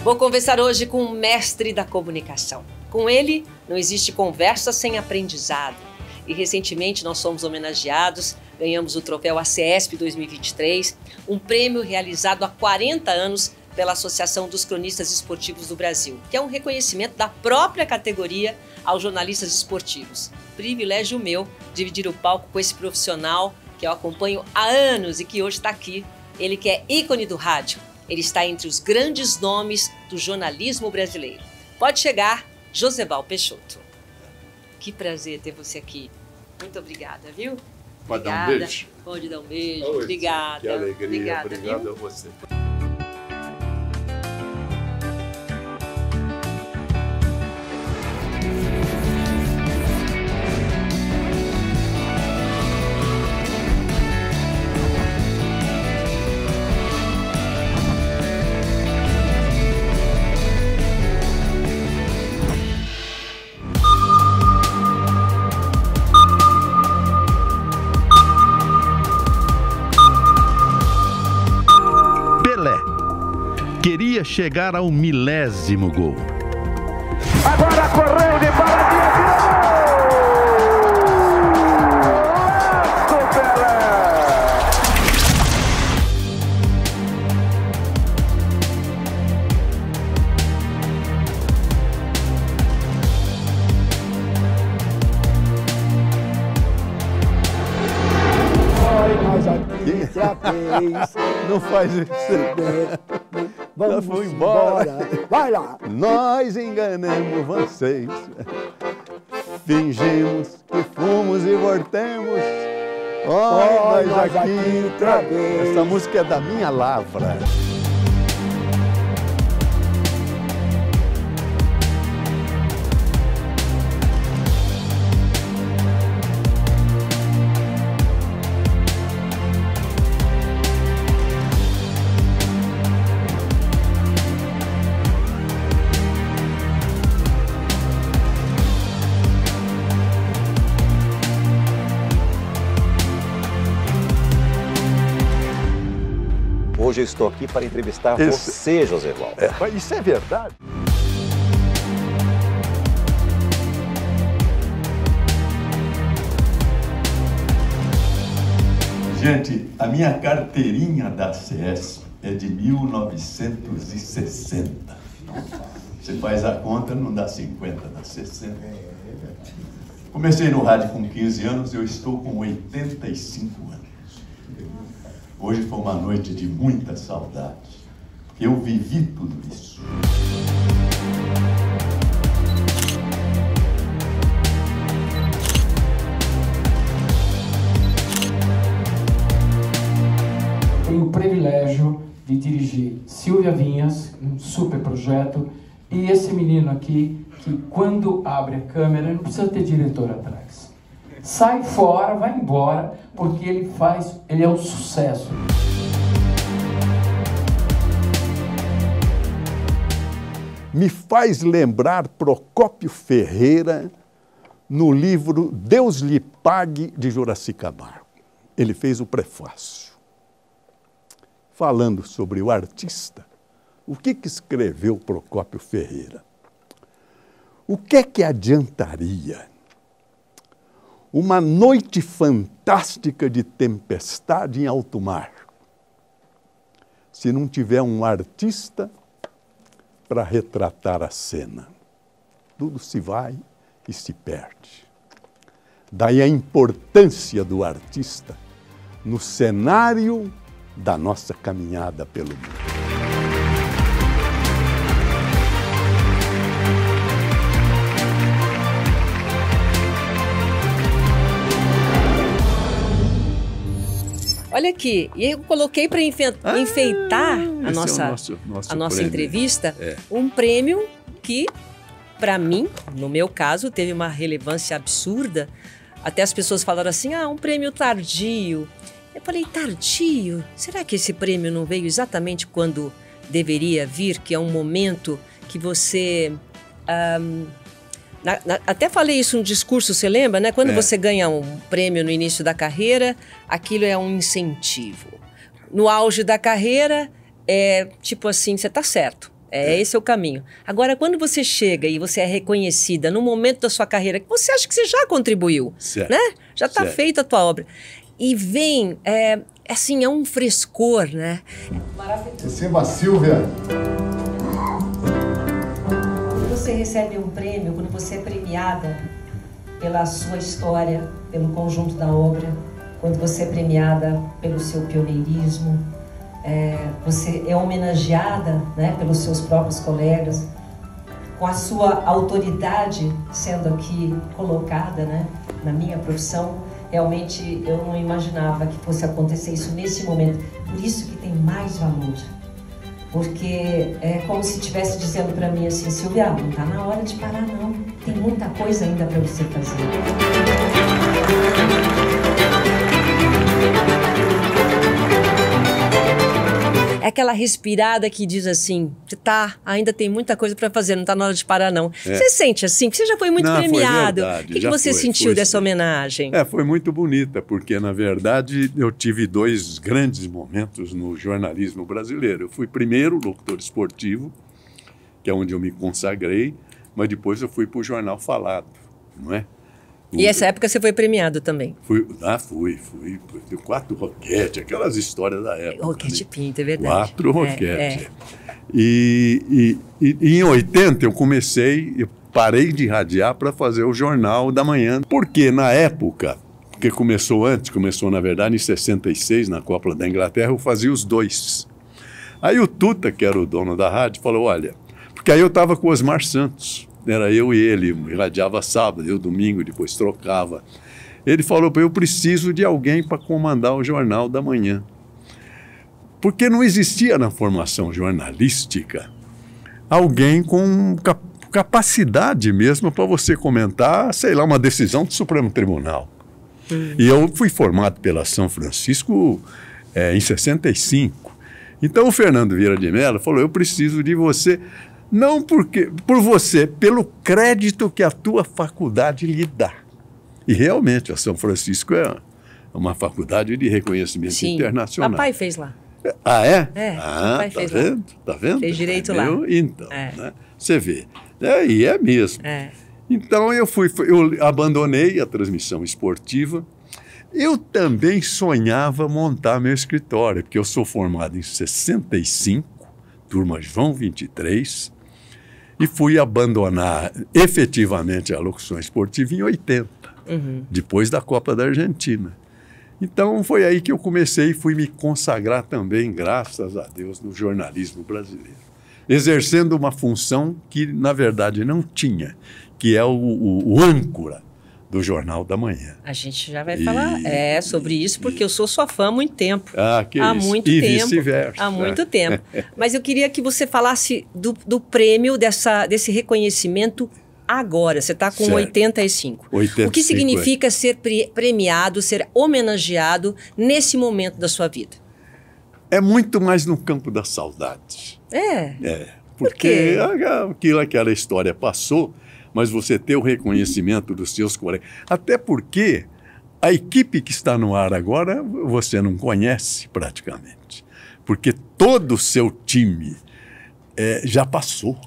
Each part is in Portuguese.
Vou conversar hoje com o mestre da comunicação. Com ele, não existe conversa sem aprendizado. E recentemente nós fomos homenageados, ganhamos o troféu ACESP 2023, um prêmio realizado há 40 anos pela Associação dos Cronistas Esportivos do Brasil, que é um reconhecimento da própria categoria aos jornalistas esportivos. Privilégio meu dividir o palco com esse profissional que eu acompanho há anos e que hoje está aqui. Ele que é ícone do rádio. Ele está entre os grandes nomes do jornalismo brasileiro. Pode chegar, Joseval Peixoto. Que prazer ter você aqui. Muito obrigada, viu? Pode dar um beijo? Pode dar um beijo. Oi, Obrigada. Que alegria. Obrigado viu? a você. Queria chegar ao 1000º gol. Agora correu de paradinha, tirou! Pelé! Nós aqui outra vez. Não faz isso. Vamos foi embora. Vai lá. Nós enganamos vocês. Fingimos que fomos e voltemos. Nós aqui outra vez. Essa música é da minha lavra. Hoje eu estou aqui para entrevistar você, Joseval. Isso é verdade? Gente, a minha carteirinha da CESP é de 1960. Você faz a conta, não dá 50, dá 60. Comecei no rádio com 15 anos, eu estou com 85 anos. Hoje foi uma noite de muita saudade, porque eu vivi tudo isso. Tenho o privilégio de dirigir Silvia Vinhas, um super projeto, e esse menino aqui, que quando abre a câmera, não precisa ter diretor atrás. Sai fora, vai embora, porque ele é um sucesso. Me faz lembrar Procópio Ferreira no livro Deus lhe pague, de Juraci Camargo. Ele fez o prefácio. Falando sobre o artista, o que escreveu Procópio Ferreira? O que é que adiantaria uma noite fantástica de tempestade em alto mar se não tiver um artista para retratar a cena? Tudo se vai e se perde. Daí a importância do artista no cenário da nossa caminhada pelo mundo. Olha aqui, e eu coloquei para enfeitar a nossa entrevista um prêmio que, para mim, no meu caso, teve uma relevância absurda. Até as pessoas falaram assim, um prêmio tardio. Eu falei, tardio? Será que esse prêmio não veio exatamente quando deveria vir, que é um momento que você... até falei isso no discurso, você lembra, né? Quando você ganha um prêmio no início da carreira, aquilo é um incentivo. No auge da carreira, é tipo assim, você tá certo. Esse é o caminho. Agora, quando você chega e você é reconhecida no momento da sua carreira, que você acha que você já contribuiu, Certo. né? Já está Certo. feita a tua obra. E vem, assim, é um frescor, né? Receba a Silvia. Quando você recebe um prêmio, quando você é premiada pela sua história, pelo conjunto da obra, quando você é premiada pelo seu pioneirismo, você é homenageada, né, pelos seus próprios colegas, com a sua autoridade sendo aqui colocada, né, na minha profissão. Realmente eu não imaginava que fosse acontecer isso nesse momento. Por isso que tem mais valor. Porque é como se estivesse dizendo para mim assim, Silvia, não está na hora de parar não. Tem muita coisa ainda para você fazer. É aquela respirada que diz assim, ainda tem muita coisa para fazer, não está na hora de parar não. Você sente assim? Porque você já foi muito premiado. Foi verdade, o que você sentiu dessa homenagem? Foi muito bonita, porque na verdade eu tive 2 grandes momentos no jornalismo brasileiro. Eu fui primeiro locutor esportivo, que é onde eu me consagrei, mas depois eu fui para o Jornal Falado, não é? E essa época você foi premiado também? Fui. 4 roquetes, aquelas histórias da época. Roquete né? Pinto, é verdade. 4 roquetes. E em 80 eu parei de radiar para fazer o Jornal da Manhã, porque na época, porque começou na verdade em 66, na Copa da Inglaterra, eu fazia os 2. Aí o Tuta, que era o dono da rádio, falou, olha, porque aí eu estava com o Osmar Santos, era eu e ele, radiava sábado, eu domingo, depois trocava. Ele falou, eu preciso de alguém para comandar o Jornal da Manhã. Porque não existia na formação jornalística alguém com capacidade mesmo para você comentar, sei lá, uma decisão do Supremo Tribunal. E eu fui formado pela São Francisco em 65. Então o Fernando Vieira de Mello falou, eu preciso de você, não por você, pelo crédito que a tua faculdade lhe dá. E realmente a São Francisco é uma faculdade de reconhecimento internacional. Papai fez lá. Ah, é? Papai fez vendo? lá. Tá vendo? Fez direito lá. Então, né? Você vê. E é mesmo. Então eu abandonei a transmissão esportiva. Eu também sonhava montar meu escritório, porque eu sou formado em 65, turma João 23, e fui abandonar efetivamente a locução esportiva em 80, depois da Copa da Argentina. Então foi aí que eu comecei e fui me consagrar também, graças a Deus, no jornalismo brasileiro, exercendo uma função que na verdade não tinha, que é o âncora do Jornal da Manhã. A gente já vai falar sobre isso, porque eu sou sua fã há muito tempo. Há muito e tempo. Vice-versa. Há muito tempo. Mas eu queria que você falasse do prêmio, desse reconhecimento agora. Você está com 85. O que significa ser premiado, ser homenageado nesse momento da sua vida? É muito mais no campo da saudade. Porque aquela história passou, mas você ter o reconhecimento dos seus colegas. Até porque a equipe que está no ar agora, você não conhece praticamente. Porque todo o seu time já passou.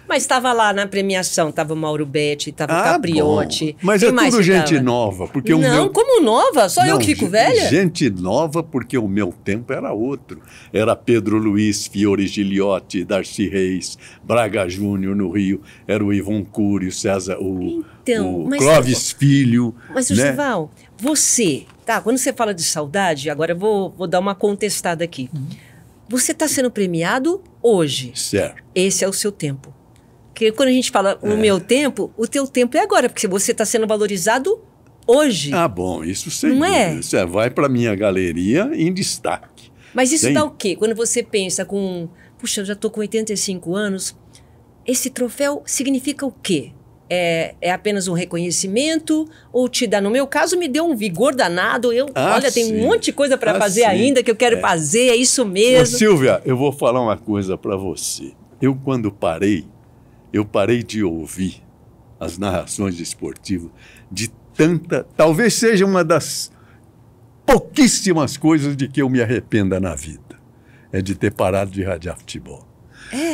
Mas estava lá na premiação, estava o Mauro Betti, estava o Capriotti. Bom. Mas quem é tudo gente nova. Porque como nova? Só eu que fico velha? Gente nova, porque o meu tempo era outro. Era Pedro Luiz, Fiore Giliotti, Darcy Reis, Braga Júnior no Rio, era o Ivon Cury, o César, o Clóvis Filho. Mas, Genival, você, quando você fala de saudade, agora eu vou dar uma contestada aqui. Você está sendo premiado hoje. Certo. Esse é o seu tempo. Porque quando a gente fala o meu tempo, o teu tempo é agora, porque você está sendo valorizado hoje. Bom, isso sem não dúvida. É? Você vai para a minha galeria em destaque. Mas isso dá o quê? Quando você pensa puxa, eu já estou com 85 anos, esse troféu significa o quê? É apenas um reconhecimento ou te dá? No meu caso, me deu um vigor danado. Olha, tem um monte de coisa para fazer ainda que eu quero fazer, é isso mesmo. Ô, Silvia, eu vou falar uma coisa para você. Quando parei de ouvir as narrações esportivas de talvez seja uma das pouquíssimas coisas de que eu me arrependa na vida. É de ter parado de radiar futebol.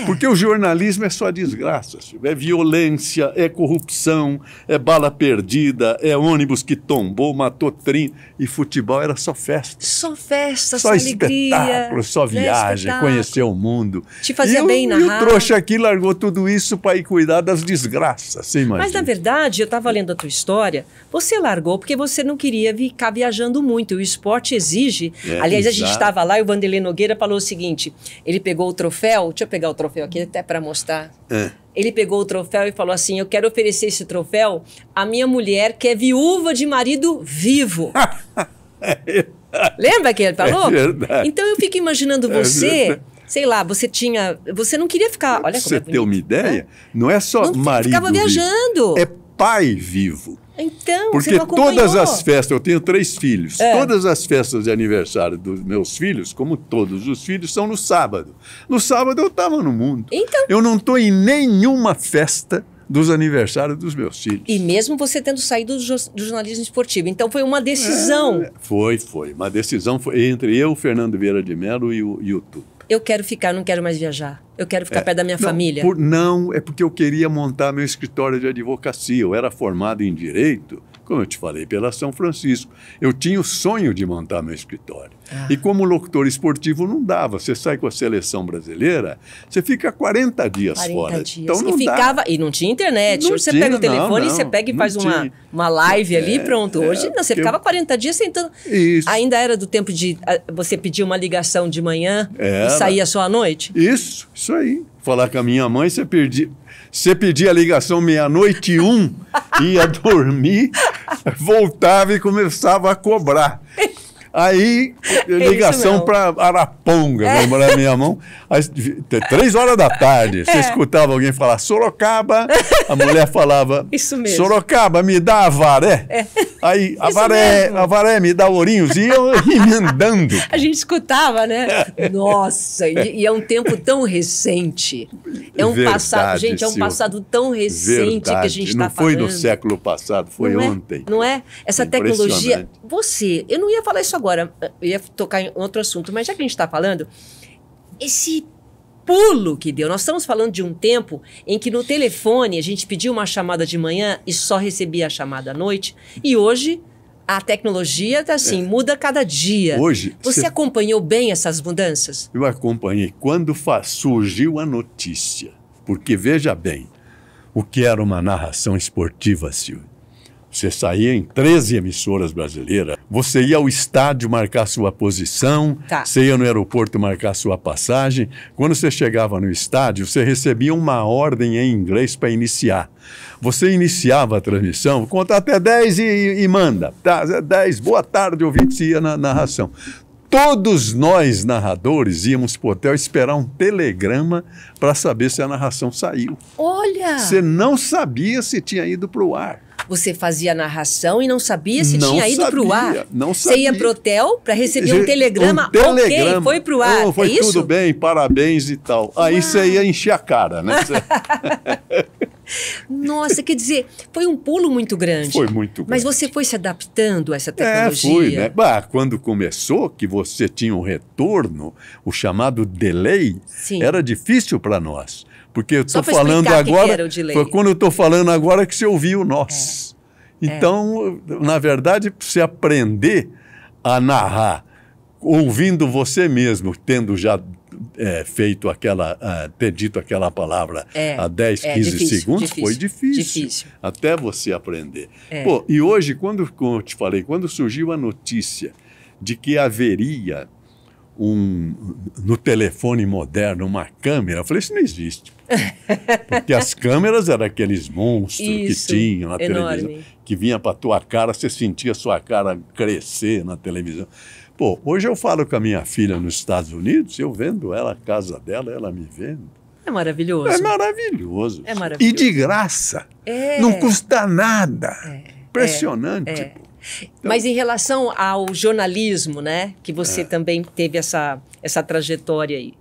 Porque o jornalismo é só desgraça, Silvia. É violência, é corrupção, é bala perdida, é ônibus que tombou, matou 30. E futebol era só festa. Só festa, só alegria. Espetáculo, só viagem, conhecer o mundo. Te fazia bem narrar. E o trouxa aqui largou tudo isso para ir cuidar das desgraças, você imagina. Mas, na verdade, eu estava lendo a tua história, você largou porque você não queria ficar viajando muito. O esporte exige. Aliás, a gente estava lá e o Vanderlei Nogueira falou o seguinte, ele pegou o troféu, deixa eu pegar o troféu aqui até para mostrar. Ele pegou o troféu e falou assim, eu quero oferecer esse troféu à minha mulher que é viúva de marido vivo. Lembra que ele falou? É verdade. Então eu fico imaginando você... Sei lá, você não queria ficar... Olha como você ter uma ideia, não é só marido ficava viajando. É pai vivo. Então, porque você não acompanhou. Todas as festas, eu tenho 3 filhos, todas as festas de aniversário dos meus filhos, como todos os filhos, são no sábado. No sábado eu estava no mundo. Então. Eu não estou em nenhuma festa dos aniversários dos meus filhos. E mesmo você tendo saído do jornalismo esportivo. Então foi uma decisão. Foi. Uma decisão foi entre eu, Fernando Vieira de Mello e o Tuto. Eu quero ficar, não quero mais viajar. Eu quero ficar perto da minha família. Não, é porque eu queria montar meu escritório de advocacia. Eu era formado em Direito, como eu te falei, pela São Francisco. Eu tinha o sonho de montar meu escritório. E como locutor esportivo não dava. Você sai com a seleção brasileira, você fica 40 dias fora. 40 dias. Então não ficava, e não tinha internet. Hoje você pega o telefone e você pega e faz uma live ali, pronto. Hoje não, você ficava 40 dias sentando. Isso. Ainda era do tempo de você pedir uma ligação de manhã e saía só à noite? Isso aí. Falar com a minha mãe, você pedia a ligação 00:01, ia dormir, voltava e começava a cobrar. Aí, ligação para Araponga, lembra da minha mão? Às 3 horas da tarde, você escutava alguém falar Sorocaba, a mulher falava isso mesmo. Sorocaba, me dá Avaré. Aí, Avaré, me dá Ourinhos. E eu emendando. A gente escutava, né? Nossa, e é um tempo tão recente. É um passado, gente, é um passado tão recente que a gente está falando. Não foi no século passado, foi ontem. Não é? Essa tecnologia... eu não ia falar isso agora, eu ia tocar em outro assunto, mas já que a gente está falando, esse pulo que deu, nós estamos falando de um tempo em que no telefone a gente pedia uma chamada de manhã e só recebia a chamada à noite, e hoje a tecnologia tá assim, muda cada dia. Hoje, você acompanhou bem essas mudanças? Eu acompanhei quando surgiu a notícia, porque veja bem, o que era uma narração esportiva, Silvio. Você saía em 13 emissoras brasileiras, você ia ao estádio marcar sua posição, você ia no aeroporto marcar sua passagem. Quando você chegava no estádio, você recebia uma ordem em inglês para iniciar. Você iniciava a transmissão, conta até 10 e manda. Tá, 10, boa tarde, ouvinte, ia na narração. Todos nós, narradores, íamos para o hotel esperar um telegrama para saber se a narração saiu. Olha! Você não sabia se tinha ido para o ar. Você fazia a narração e não sabia se tinha ido para o ar. Não sabia. Você ia para o hotel para receber um telegrama. Ok, foi para o ar. Foi isso? Tudo bem, parabéns e tal. Aí você ia encher a cara, né? Nossa, quer dizer, foi um pulo muito grande. Foi muito grande. Mas você foi se adaptando a essa tecnologia? Fui, né? Quando começou, que você tinha um retorno, o chamado delay, era difícil para nós. Porque eu estou falando agora, foi quando eu estou falando agora que você ouviu o nosso. Então, na verdade, para você aprender a narrar, ouvindo você mesmo, tendo já feito ter dito aquela palavra há 10, 15 segundos, foi difícil. Até você aprender. Pô, e hoje, como eu te falei, quando surgiu a notícia de que haveria no telefone moderno uma câmera, eu falei, isso não existe. Porque as câmeras eram aqueles monstros que tinham na televisão, que vinha para a tua cara, você sentia a sua cara crescer na televisão. Pô, hoje eu falo com a minha filha nos Estados Unidos, eu vendo ela, a casa dela, ela me vendo. É maravilhoso. É maravilhoso. É maravilhoso. E de graça. Não custa nada. Impressionante. Pô. Então, mas em relação ao jornalismo, né, que você também teve essa trajetória aí.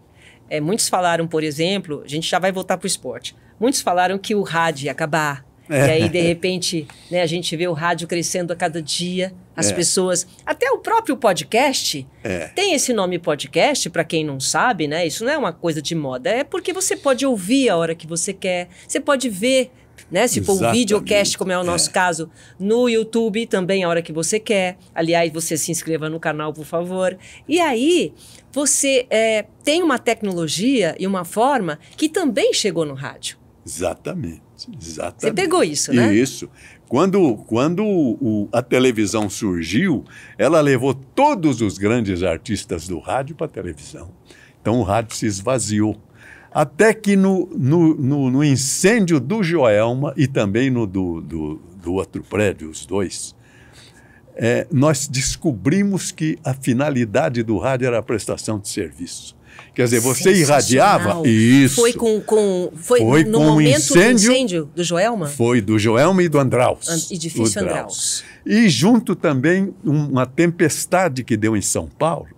Muitos falaram, por exemplo, a gente já vai voltar para o esporte, muitos falaram que o rádio ia acabar, E aí, de repente, né, a gente vê o rádio crescendo a cada dia, as pessoas... Até o próprio podcast tem esse nome podcast, para quem não sabe, né? Isso não é uma coisa de moda, é porque você pode ouvir a hora que você quer, você pode ver, né? Se for um videocast, como é o nosso caso, no YouTube também a hora que você quer. Aliás, você se inscreva no canal, por favor. E aí, você tem uma tecnologia e uma forma que também chegou no rádio. Exatamente. Você pegou isso, né? Isso. Quando a televisão surgiu, ela levou todos os grandes artistas do rádio para a televisão. Então o rádio se esvaziou. Até que no incêndio do Joelma e também no do outro prédio, os dois, nós descobrimos que a finalidade do rádio era a prestação de serviço. Quer dizer, você irradiava isso. Foi no momento do incêndio do Joelma? Foi do Joelma e do Andraus. Edifício Andraus. E junto também uma tempestade que deu em São Paulo,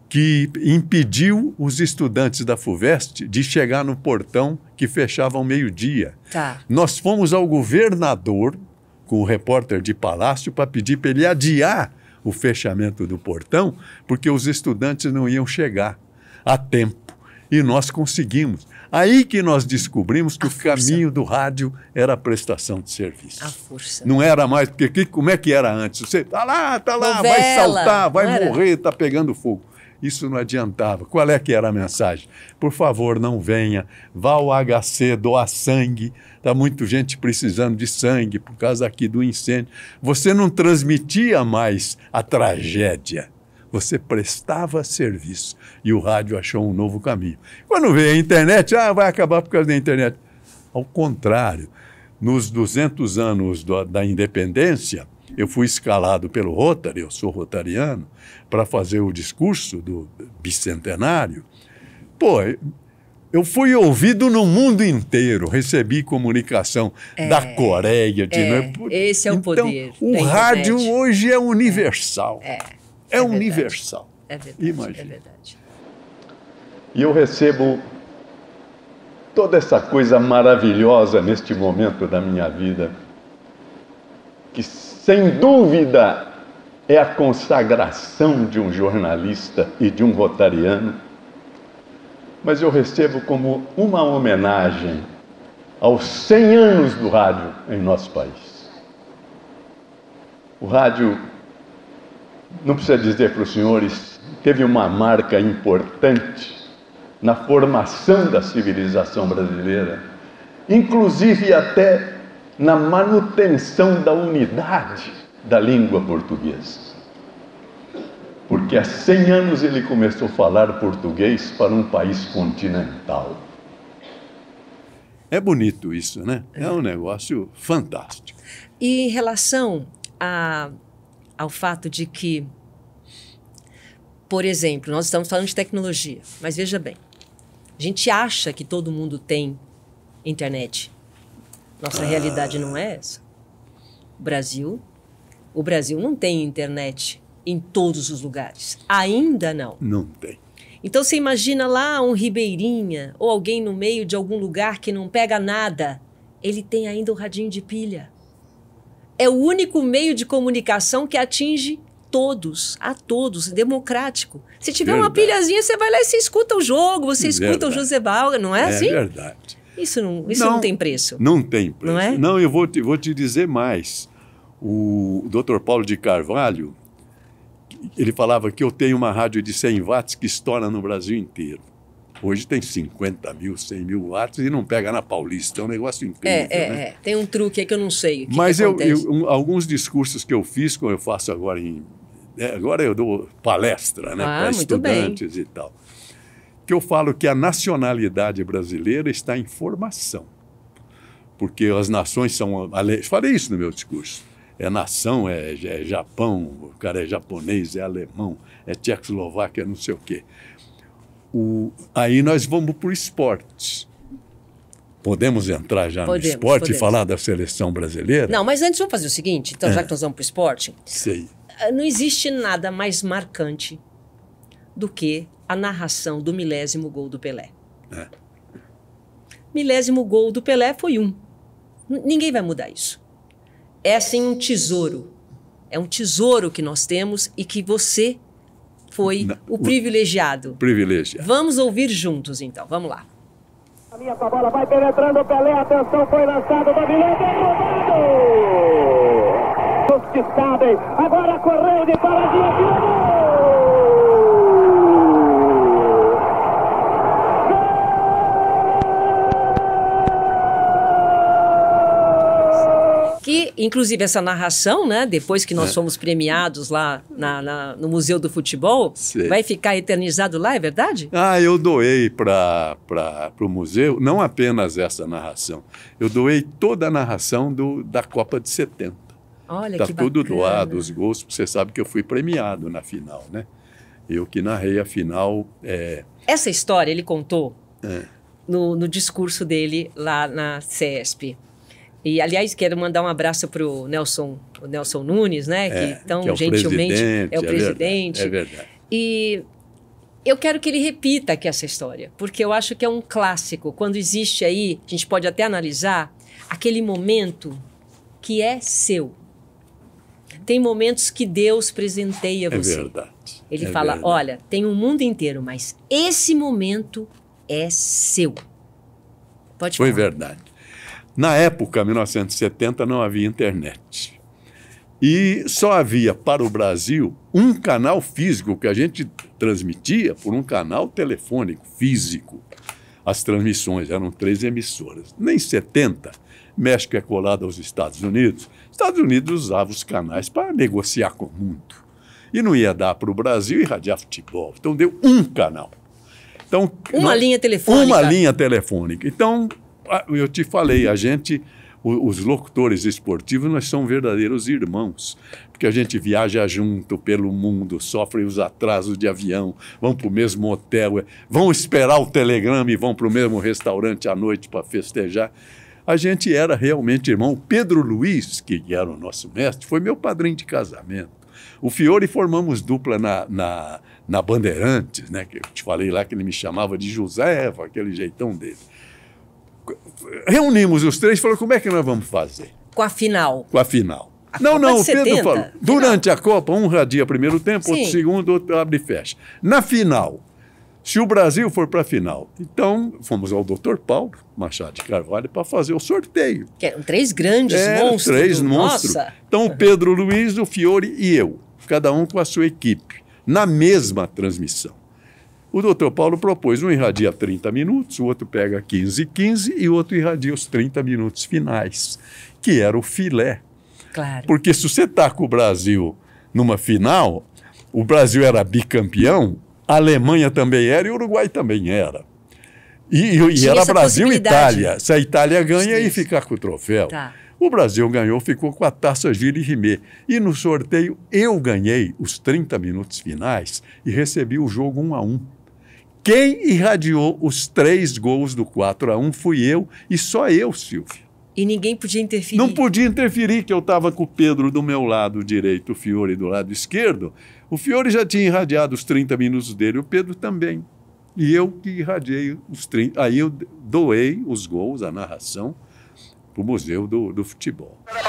que impediu os estudantes da FUVEST de chegar no portão que fechava ao meio-dia. Tá. Nós fomos ao governador, com o repórter de Palácio, para pedir para ele adiar o fechamento do portão, porque os estudantes não iam chegar a tempo. E nós conseguimos. Aí que nós descobrimos que o caminho do rádio era a prestação de serviço. A força. Não era mais, porque como é que era antes? Você tá lá, Novela, vai saltar, vai não morrer, tá pegando fogo. Isso não adiantava. Qual é que era a mensagem? Por favor, não venha, vá ao HC, doar sangue. Está muita gente precisando de sangue por causa aqui do incêndio. Você não transmitia mais a tragédia. Você prestava serviço. E o rádio achou um novo caminho. Quando veio a internet, vai acabar por causa da internet. Ao contrário, nos 200 anos da independência, eu fui escalado pelo Rotary, eu sou rotariano, para fazer o discurso do bicentenário. Pô, eu fui ouvido no mundo inteiro, recebi comunicação da Coreia. Esse é o poder. O rádio hoje é universal. É universal. É verdade. Imagina. É verdade. E eu recebo toda essa coisa maravilhosa neste momento da minha vida, que sem dúvida é a consagração de um jornalista e de um rotariano, mas eu recebo como uma homenagem aos 100 anos do rádio em nosso país. O rádio, não precisa dizer para os senhores, teve uma marca importante na formação da civilização brasileira, inclusive até na manutenção da unidade da língua portuguesa. Porque há 100 anos ele começou a falar português para um país continental. É bonito isso, né? É um negócio fantástico. E em relação ao fato de que, por exemplo, nós estamos falando de tecnologia, mas veja bem, a gente acha que todo mundo tem internet. Nossa realidade não é essa. O Brasil não tem internet em todos os lugares. Ainda não. Não tem. Então você imagina lá um ribeirinha ou alguém no meio de algum lugar que não pega nada. Ele tem ainda o radinho de pilha. É o único meio de comunicação que atinge a todos, democrático. Se tiver uma pilhazinha, você vai lá e você escuta o jogo, você escuta o José Balga, não é assim? É verdade. Isso não tem preço. Não tem preço. Não é? Não, eu vou te dizer mais. O Dr. Paulo de Carvalho, ele falava que eu tenho uma rádio de 100 watts que estoura no Brasil inteiro. Hoje tem 50 mil, 100 mil watts e não pega na Paulista. É um negócio incrível. Né? Tem um truque aí que eu não sei. Mas alguns discursos que eu fiz, como eu faço agora agora eu dou palestra, né, para estudantes e tal. Que eu falo que a nacionalidade brasileira está em formação. Porque as nações são... Falei isso no meu discurso. É nação, é Japão, o cara é japonês, é alemão, é Tchecoslováquia, não sei o quê. Aí nós vamos para o esporte. Podemos entrar já no esporte e falar da seleção brasileira? Não, mas antes vamos fazer o seguinte, então, já que nós vamos para o esporte. Sei. Não existe nada mais marcante do que a narração do milésimo gol do Pelé. Milésimo gol do Pelé foi um. Ninguém vai mudar isso. É assim um tesouro. É um tesouro que nós temos e que você foi o privilegiado. Privilegiado. Vamos ouvir juntos, então. Vamos lá. A minha bola vai penetrando, Pelé, atenção, foi lançado, dominou, derrubado! Os que sabem, agora correu de paradinha, Que, inclusive, essa narração, né, depois que nós fomos premiados lá no Museu do Futebol, vai ficar eternizado lá, é verdade? Eu doei para o museu, não apenas essa narração, eu doei toda a narração da Copa de 70. Olha, tá que tudo bacana. doado, os gols, você sabe que eu fui premiado na final, né? Eu que narrei a final. Essa história ele contou no discurso dele lá na CESP. E, aliás, quero mandar um abraço para o Nelson Nunes, né? Que tão que é gentilmente presidente, é o presidente. É verdade. E eu quero que ele repita aqui essa história, porque eu acho que é um clássico. Quando existe aí, a gente pode até analisar aquele momento que é seu. Tem momentos que Deus presenteia você. É verdade. Ele fala, verdade. olha, tem um mundo inteiro, mas esse momento é seu. Pode falar. Foi verdade. Na época, 1970, não havia internet. E só havia para o Brasil um canal físico que a gente transmitia por um canal telefônico físico. As transmissões eram 3 emissoras. Nem 70, México é colado aos Estados Unidos. Estados Unidos usava os canais para negociar com o mundo. E não ia dar para o Brasil irradiar futebol. Então deu um canal. Então, uma linha telefônica. Uma linha telefônica. Então, eu te falei, os locutores esportivos, nós somos verdadeiros irmãos, porque a gente viaja junto pelo mundo, sofre os atrasos de avião, vão para o mesmo hotel, vão esperar o telegrama e vão para o mesmo restaurante à noite para festejar. A gente era realmente irmão. O Pedro Luiz, que era o nosso mestre, foi meu padrinho de casamento. O Fiore formamos dupla na Bandeirantes, né, que eu te falei lá que ele me chamava de Josefa, aquele jeitão dele. Reunimos os 3 e falamos, como é que nós vamos fazer? Com a final. Com a final. Não, o Pedro falou, durante a Copa, um radia primeiro tempo, outro segundo, outro abre e fecha. Na final, se o Brasil for para a final, então fomos ao Dr. Paulo Machado de Carvalho para fazer o sorteio. Que eram 3 grandes monstros. 3 monstros. Nossa. Então o Pedro Luiz, o Fiore e eu, cada um com a sua equipe, na mesma transmissão. O doutor Paulo propôs, um irradia 30 minutos, o outro pega 15 e o outro irradia os 30 minutos finais, que era o filé. Claro. Porque se você está com o Brasil numa final, o Brasil era bicampeão, a Alemanha também era e o Uruguai também era. E era Brasil e Itália. Se a Itália ganha, ia ficar com o troféu. Tá. O Brasil ganhou, ficou com a taça Gilles Rimet. E no sorteio, eu ganhei os 30 minutos finais e recebi o jogo 1-1. Quem irradiou os 3 gols do 4-1 fui eu e só eu, Silvia. E ninguém podia interferir. Não podia interferir, que eu estava com o Pedro do meu lado direito, o Fiore do lado esquerdo. O Fiore já tinha irradiado os 30 minutos dele, o Pedro também. E eu que irradiei os 30. Aí eu doei os gols, a narração, para o Museu do Futebol. Primeiro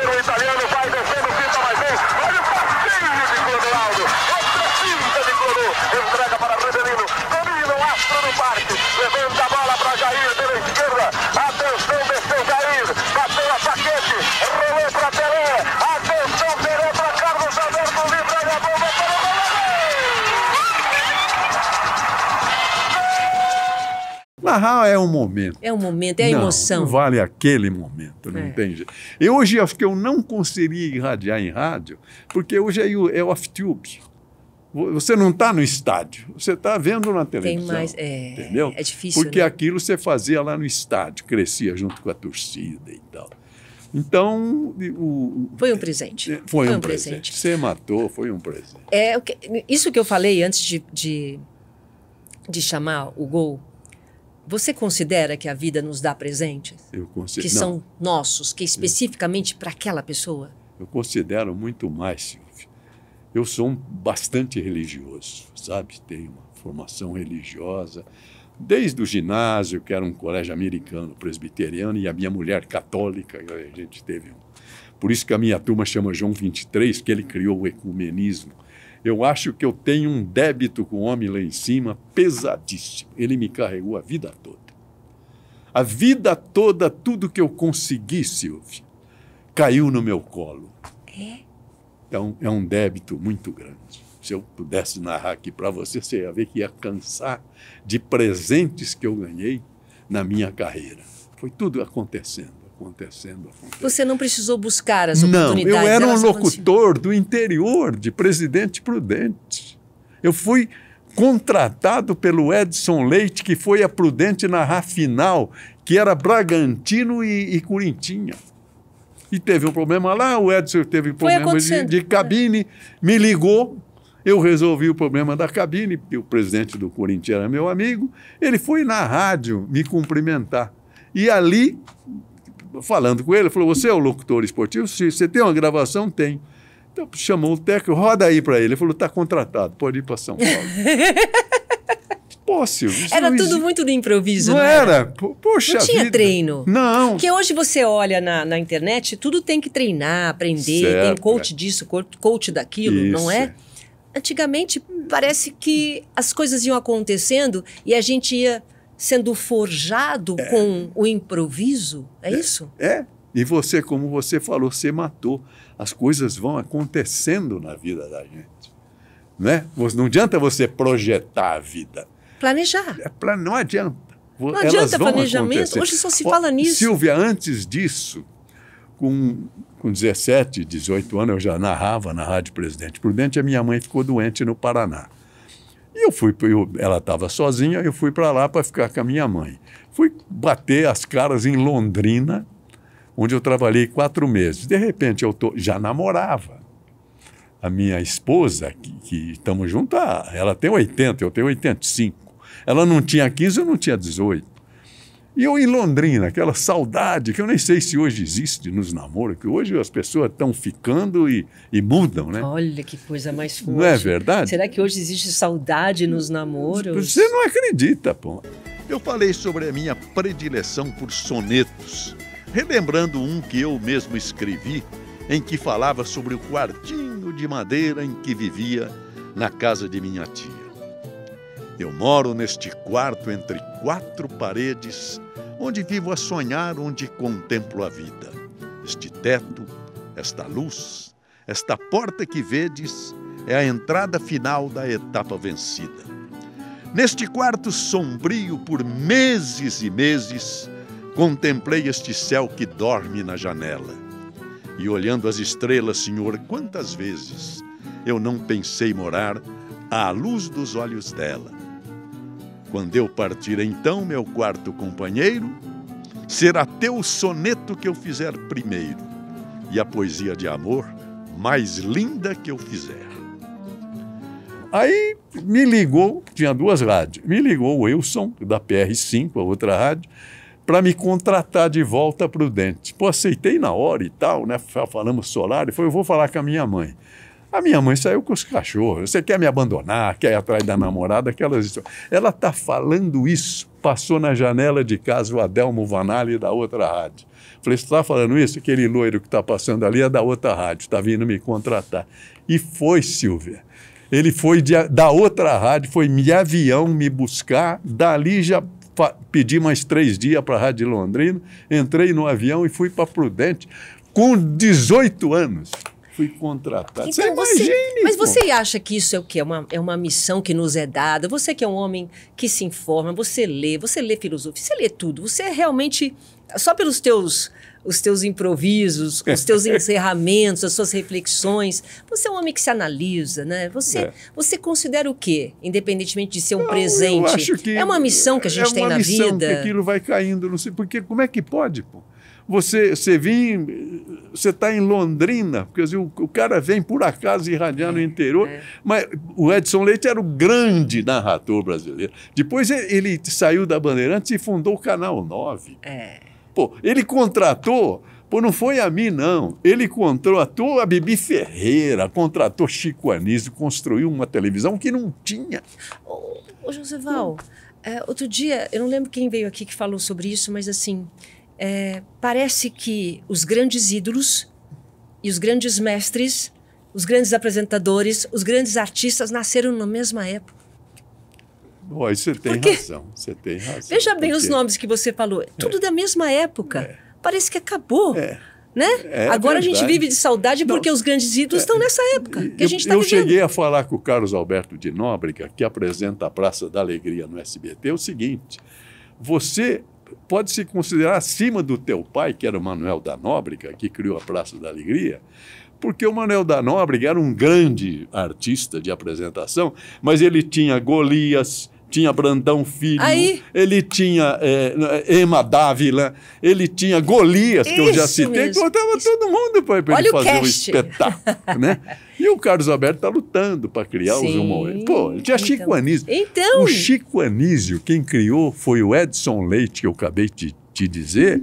o italiano vai descendo, pinta mais vez. Olha o passeio de Clodoaldo. Outra pinta de Clodo. Entrega para Rivelino. Domina o astro no parque. Levanta a bola para Jair pela esquerda. Atenção, desceu Jair. Bateu a Paquete. Rolou para Pelé. Atenção, Pelé para Carlos Alberto. Livra a bomba para o Narrar é um momento. É um momento, é a emoção. Não vale aquele momento, não tem jeito. Eu hoje acho que eu não conseguiria irradiar em rádio, porque hoje é o off-tube. Você não está no estádio, você está vendo na televisão. Tem mais, entendeu? É difícil, porque né? aquilo você fazia lá no estádio, crescia junto com a torcida e tal. Então... Foi um presente. Foi um presente. Você matou, foi um presente. Isso que eu falei antes de chamar o gol, você considera que a vida nos dá presentes? Eu considero. Que são nossos, que especificamente para aquela pessoa? Eu considero muito mais, Silvia. Eu sou bastante religioso, sabe? Tenho uma formação religiosa. Desde o ginásio, que era um colégio americano, presbiteriano, e a minha mulher católica, a gente teve Por isso que a minha turma chama João 23, que ele criou o ecumenismo. Eu acho que eu tenho um débito com o homem lá em cima pesadíssimo. Ele me carregou a vida toda. A vida toda, tudo que eu consegui, Silvia, caiu no meu colo. Então, é um débito muito grande. Se eu pudesse narrar aqui para você, você ia ver que ia cansar de presentes que eu ganhei na minha carreira. Foi tudo acontecendo. Você não precisou buscar as oportunidades? Não, eu era um locutor do interior de Presidente Prudente. Eu fui contratado pelo Edson Leite, que foi a Prudente narrar final, que era Bragantino e Corintinha. E teve um problema lá, o Edson teve problema de cabine, me ligou, eu resolvi o problema da cabine, porque o presidente do Corinthians era meu amigo, ele foi na rádio me cumprimentar. E ali, falando com ele, ele falou, você é o locutor esportivo? Você tem uma gravação? Tem. Então chamou o técnico, roda aí para ele. Ele falou, está contratado, pode ir para São Paulo. Pô, Silvio, era tudo muito do improviso, não né? Era? Poxa não tinha vida. treino. Não. Porque hoje você olha na internet, tudo tem que treinar, aprender, tem coach disso, coach daquilo, Isso. não é? Antigamente, parece que as coisas iam acontecendo e a gente ia sendo forjado com o improviso, é isso? E você, como você falou, você matou. As coisas vão acontecendo na vida da gente. Né? Não adianta você projetar a vida. Planejar. Não adianta. Não adianta planejamento. Acontecer. Hoje só se fala nisso. Silvia, antes disso, com 17, 18 anos, eu já narrava na Rádio Presidente Prudente, a minha mãe ficou doente no Paraná. E ela estava sozinha, eu fui para lá para ficar com a minha mãe. Fui bater as caras em Londrina, onde eu trabalhei 4 meses. De repente, já namorava. A minha esposa, que estamos juntos, ela tem 80, eu tenho 85. Ela não tinha 15, eu não tinha 18. E eu em Londrina, aquela saudade, que eu nem sei se hoje existe nos namoros, que hoje as pessoas estão ficando e mudam, né? Olha que coisa mais forte. Não é verdade? Será que hoje existe saudade nos namoros? Você não acredita, pô. Eu falei sobre a minha predileção por sonetos, relembrando um que eu mesmo escrevi, em que falava sobre o quartinho de madeira em que vivia na casa de minha tia. Eu moro neste quarto entre 4 paredes, onde vivo a sonhar, onde contemplo a vida. Este teto, esta luz, esta porta que vedes, é a entrada final da etapa vencida. Neste quarto sombrio, por meses e meses, contemplei este céu que dorme na janela. E olhando as estrelas, Senhor, quantas vezes eu não pensei morar à luz dos olhos dela. Quando eu partir então, meu quarto companheiro, será teu o soneto que eu fizer primeiro e a poesia de amor mais linda que eu fizer. Aí me ligou, tinha 2 rádios, me ligou o Wilson, da PR5, a outra rádio, para me contratar de volta para o Prudente. Pô, aceitei na hora e tal, né? Falamos solar, e falei, eu vou falar com a minha mãe. A minha mãe saiu com os cachorros. Você quer me abandonar, quer ir atrás da namorada, aquelas histórias. Ela está falando isso. Passou na janela de casa o Adelmo Vanali da outra rádio. Falei, você está falando isso? Aquele loiro que está passando ali é da outra rádio, está vindo me contratar. E foi, Silvia. Ele foi da outra rádio, foi de avião me buscar, dali já pedi mais 3 dias para a Rádio de Londrina, entrei no avião e fui para Prudente com 18 anos. Fui contratado. Então, mas você acha que isso é o quê? É uma missão que nos é dada? Você que é um homem que se informa, você lê filosofia, você lê tudo. Você é realmente, só pelos os teus improvisos, os teus encerramentos, as suas reflexões, você é um homem que se analisa, né? Você considera o quê? Independentemente de ser um presente. Eu acho que é uma missão que a gente tem na vida. É uma missão que aquilo vai caindo, não sei, porque como é que pode, pô? Você está em Londrina, porque o cara vem por acaso irradiar no interior, mas o Edson Leite era o grande narrador brasileiro. Depois ele saiu da Bandeirantes e fundou o Canal 9. Pô, ele contratou, não foi a mim, não. Ele contratou a Bibi Ferreira, contratou Chico Anísio, construiu uma televisão que não tinha. Ô Josival, Outro dia, eu não lembro quem veio aqui que falou sobre isso, mas assim, parece que os grandes ídolos e os grandes mestres, os grandes apresentadores, os grandes artistas nasceram na mesma época. Oi, você tem razão, você tem razão. Veja bem os nomes que você falou, tudo da mesma época. Parece que acabou. Né? Agora a gente vive de saudade porque os grandes ídolos estão nessa época que a gente está vivendo. Eu cheguei a falar com o Carlos Alberto de Nóbrega, que apresenta a Praça da Alegria no SBT, o seguinte: você pode se considerar acima do teu pai, que era o Manuel da Nóbrega, que criou a Praça da Alegria, porque o Manuel da Nóbrega era um grande artista de apresentação, mas ele tinha Golias, tinha Brandão Filho, ele tinha Ema Dávila, ele tinha Golias, que eu já citei, contava todo mundo para ele fazer um espetáculo, né? E o Carlos Alberto está lutando para criar os humores. Pô, ele tinha Chico Anísio. O Chico Anísio, quem criou foi o Edson Leite, que eu acabei de te dizer.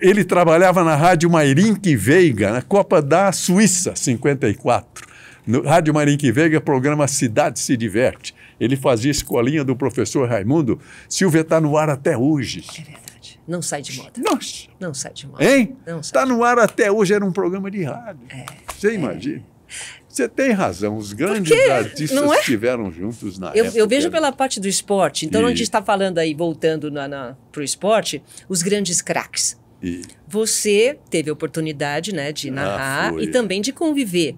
Ele trabalhava na Rádio Mairinque Veiga, na Copa da Suíça, 54. No Rádio Mairinque Veiga, programa Cidade se Diverte. Ele fazia escolinha do professor Raimundo. Silvia está no ar até hoje. É verdade. Não sai de moda. Nossa. Não sai de moda. Hein? Está no ar até hoje, era um programa de rádio. Você imagina? Você tem razão, os grandes artistas estiveram juntos na época. Eu vejo pela parte do esporte. Então, a gente está falando aí, voltando para o esporte, os grandes craques. Você teve a oportunidade, né, de narrar e também de conviver.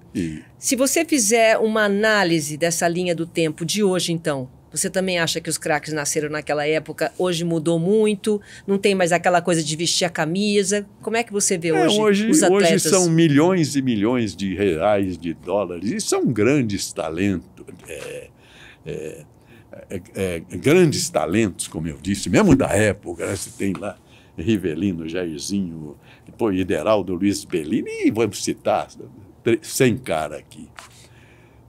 Se você fizer uma análise dessa linha do tempo de hoje, então, você também acha que os craques nasceram naquela época, hoje mudou muito, não tem mais aquela coisa de vestir a camisa? Como é que você vê hoje os atletas? Hoje são milhões e milhões de reais, de dólares, e são grandes talentos, grandes talentos, como eu disse, mesmo da época, né? Você tem lá Rivelino, Jairzinho, depois Ideraldo, Luiz Bellini, e vamos citar 100 caras aqui.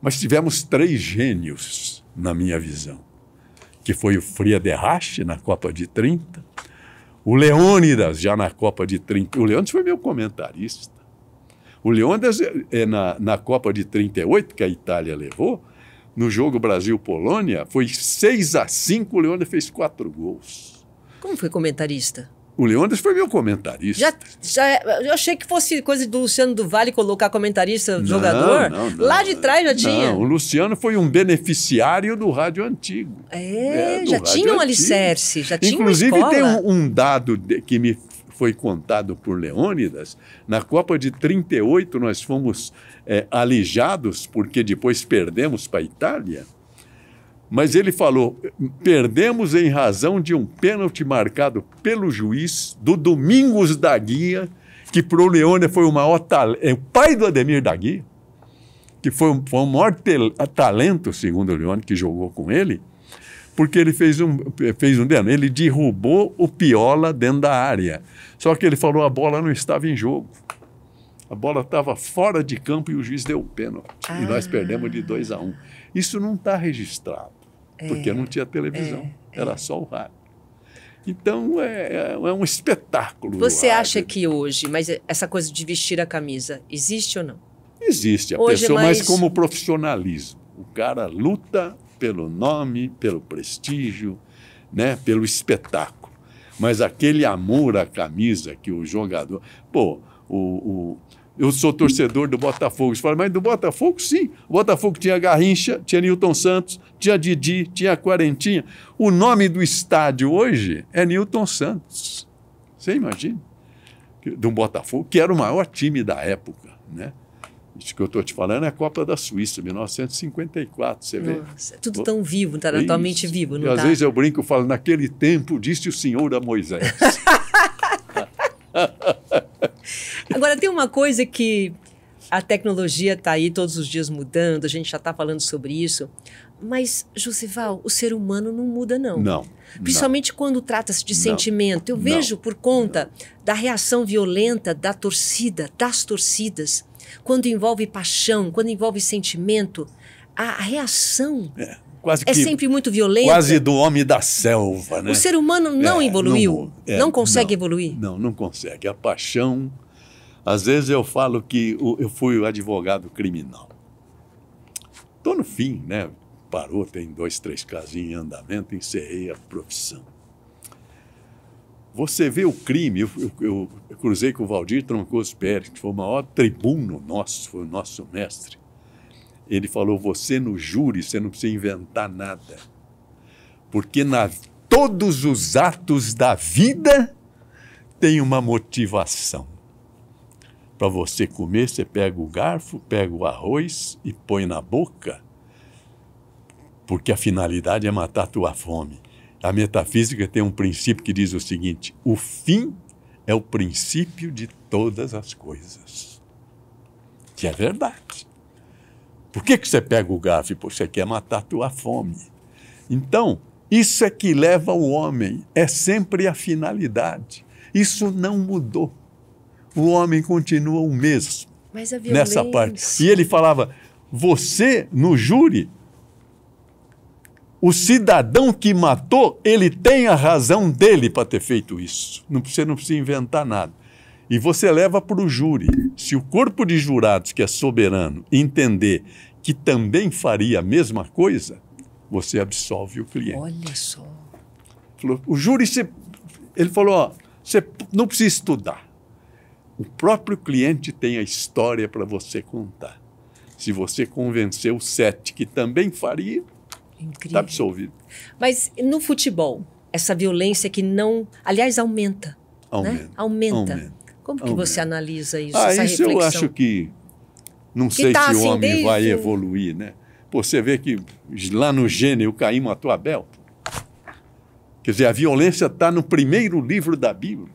Mas tivemos 3 gênios, na minha visão, que foi o Friederreich, na Copa de 30, o Leônidas, já na Copa de 30, o Leônidas foi meu comentarista. O Leônidas, na Copa de 38, que a Itália levou, no jogo Brasil-Polônia, foi 6-5, o Leônidas fez 4 gols. Como foi comentarista? O Leônidas foi meu comentarista. Eu achei que fosse coisa do Luciano do Vale colocar comentarista jogador. Não, lá de trás já tinha. Não, o Luciano foi um beneficiário do rádio antigo. Já tinha um alicerce, já tinha Inclusive, uma escola. tem um dado que me foi contado por Leônidas. Na Copa de 38, nós fomos alijados, porque depois perdemos para a Itália. Mas ele falou, perdemos em razão de um pênalti marcado pelo juiz do Domingos da Guia, que para o Leônidas foi o maior talento, o pai do Ademir da Guia, que foi o maior talento, segundo o Leônidas, que jogou com ele, porque ele fez um dano. Ele derrubou o Piola dentro da área. Só que ele falou, a bola não estava em jogo. A bola estava fora de campo e o juiz deu o pênalti. E nós perdemos de 2-1. Isso não está registrado, porque não tinha televisão, era só o rádio. Então, é um espetáculo. Você acha que hoje, mas essa coisa de vestir a camisa, existe ou não? Existe, mas como profissionalismo. O cara luta pelo nome, pelo prestígio, né, pelo espetáculo. Mas aquele amor à camisa que o jogador... Pô, eu sou torcedor do Botafogo. Você fala, mas do Botafogo, sim. O Botafogo tinha Garrincha, tinha Newton Santos, tinha Didi, tinha Quarentinha. O nome do estádio hoje é Newton Santos. Você imagina? Do Botafogo, que era o maior time da época, né? Isso que eu estou te falando é a Copa da Suíça, 1954, você vê. Nossa, tudo tão vivo, está atualmente vivo, não tá? E às vezes eu brinco e falo, naquele tempo disse o Senhor a Moisés. Agora, tem uma coisa que a tecnologia está aí todos os dias mudando, a gente já está falando sobre isso, mas, Josival, o ser humano não muda, não. Não. Principalmente quando trata-se de sentimento. Eu vejo por conta da reação violenta da torcida, das torcidas, quando envolve paixão, quando envolve sentimento, a reação é sempre muito violenta. Quase do homem da selva, né? O ser humano não evoluiu, não consegue evoluir. Não consegue. A paixão... Às vezes eu falo que eu fui o advogado criminal. Estou no fim, né? parou, tem 2, 3 casinhos em andamento, encerrei a profissão. Você vê o crime, eu cruzei com o Valdir Troncoso Pérez, que foi o maior tribuno nosso, foi o nosso mestre. Ele falou, você no júri, você não precisa inventar nada. Porque todos os atos da vida tem uma motivação. Para você comer, você pega o garfo, pega o arroz e põe na boca, porque a finalidade é matar a tua fome. A metafísica tem um princípio que diz o seguinte, o fim é o princípio de todas as coisas. Que é verdade. Por que você pega o garfo? Porque você quer matar a tua fome. Então, isso é que leva o homem, é sempre a finalidade. Isso não mudou. O homem continua o mesmo. Mas a violência... Nessa parte. E ele falava, você, no júri, o cidadão que matou, ele tem a razão dele para ter feito isso. Você não precisa inventar nada. E você leva para o júri. Se o corpo de jurados, que é soberano, entender que também faria a mesma coisa, você absolve o cliente. Olha só. O júri, ele falou, ó, você não precisa estudar. O próprio cliente tem a história para você contar. Se você convencer o 7, que também faria, está absolvido. Mas no futebol, essa violência que não... Aliás, aumenta. Né? Aumenta. Como que você analisa isso, essa isso reflexão? Eu acho que... Não sei se o homem vai evoluir, né? Pô, você vê que lá no Gênesis, o Caim matou Abel. Quer dizer, a violência está no primeiro livro da Bíblia.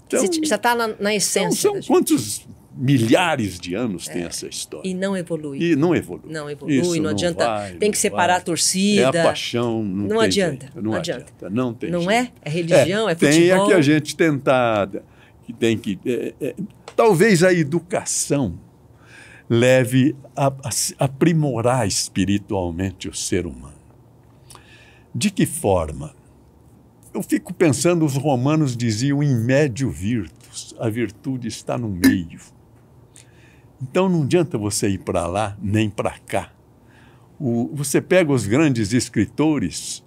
Então, já está na essência. São quantos milhares de anos tem essa história? E não evolui. Não evolui. Não evolui, não adianta. Tem que separar a torcida. É a paixão. Não adianta. Não adianta. Não tem jeito. É religião, é futebol. Tem a que a gente tentar... talvez a educação leve a aprimorar espiritualmente o ser humano. De que forma? Eu fico pensando, os romanos diziam in medio virtus, a virtude está no meio. Então não adianta você ir para lá, nem para cá. Você pega os grandes escritores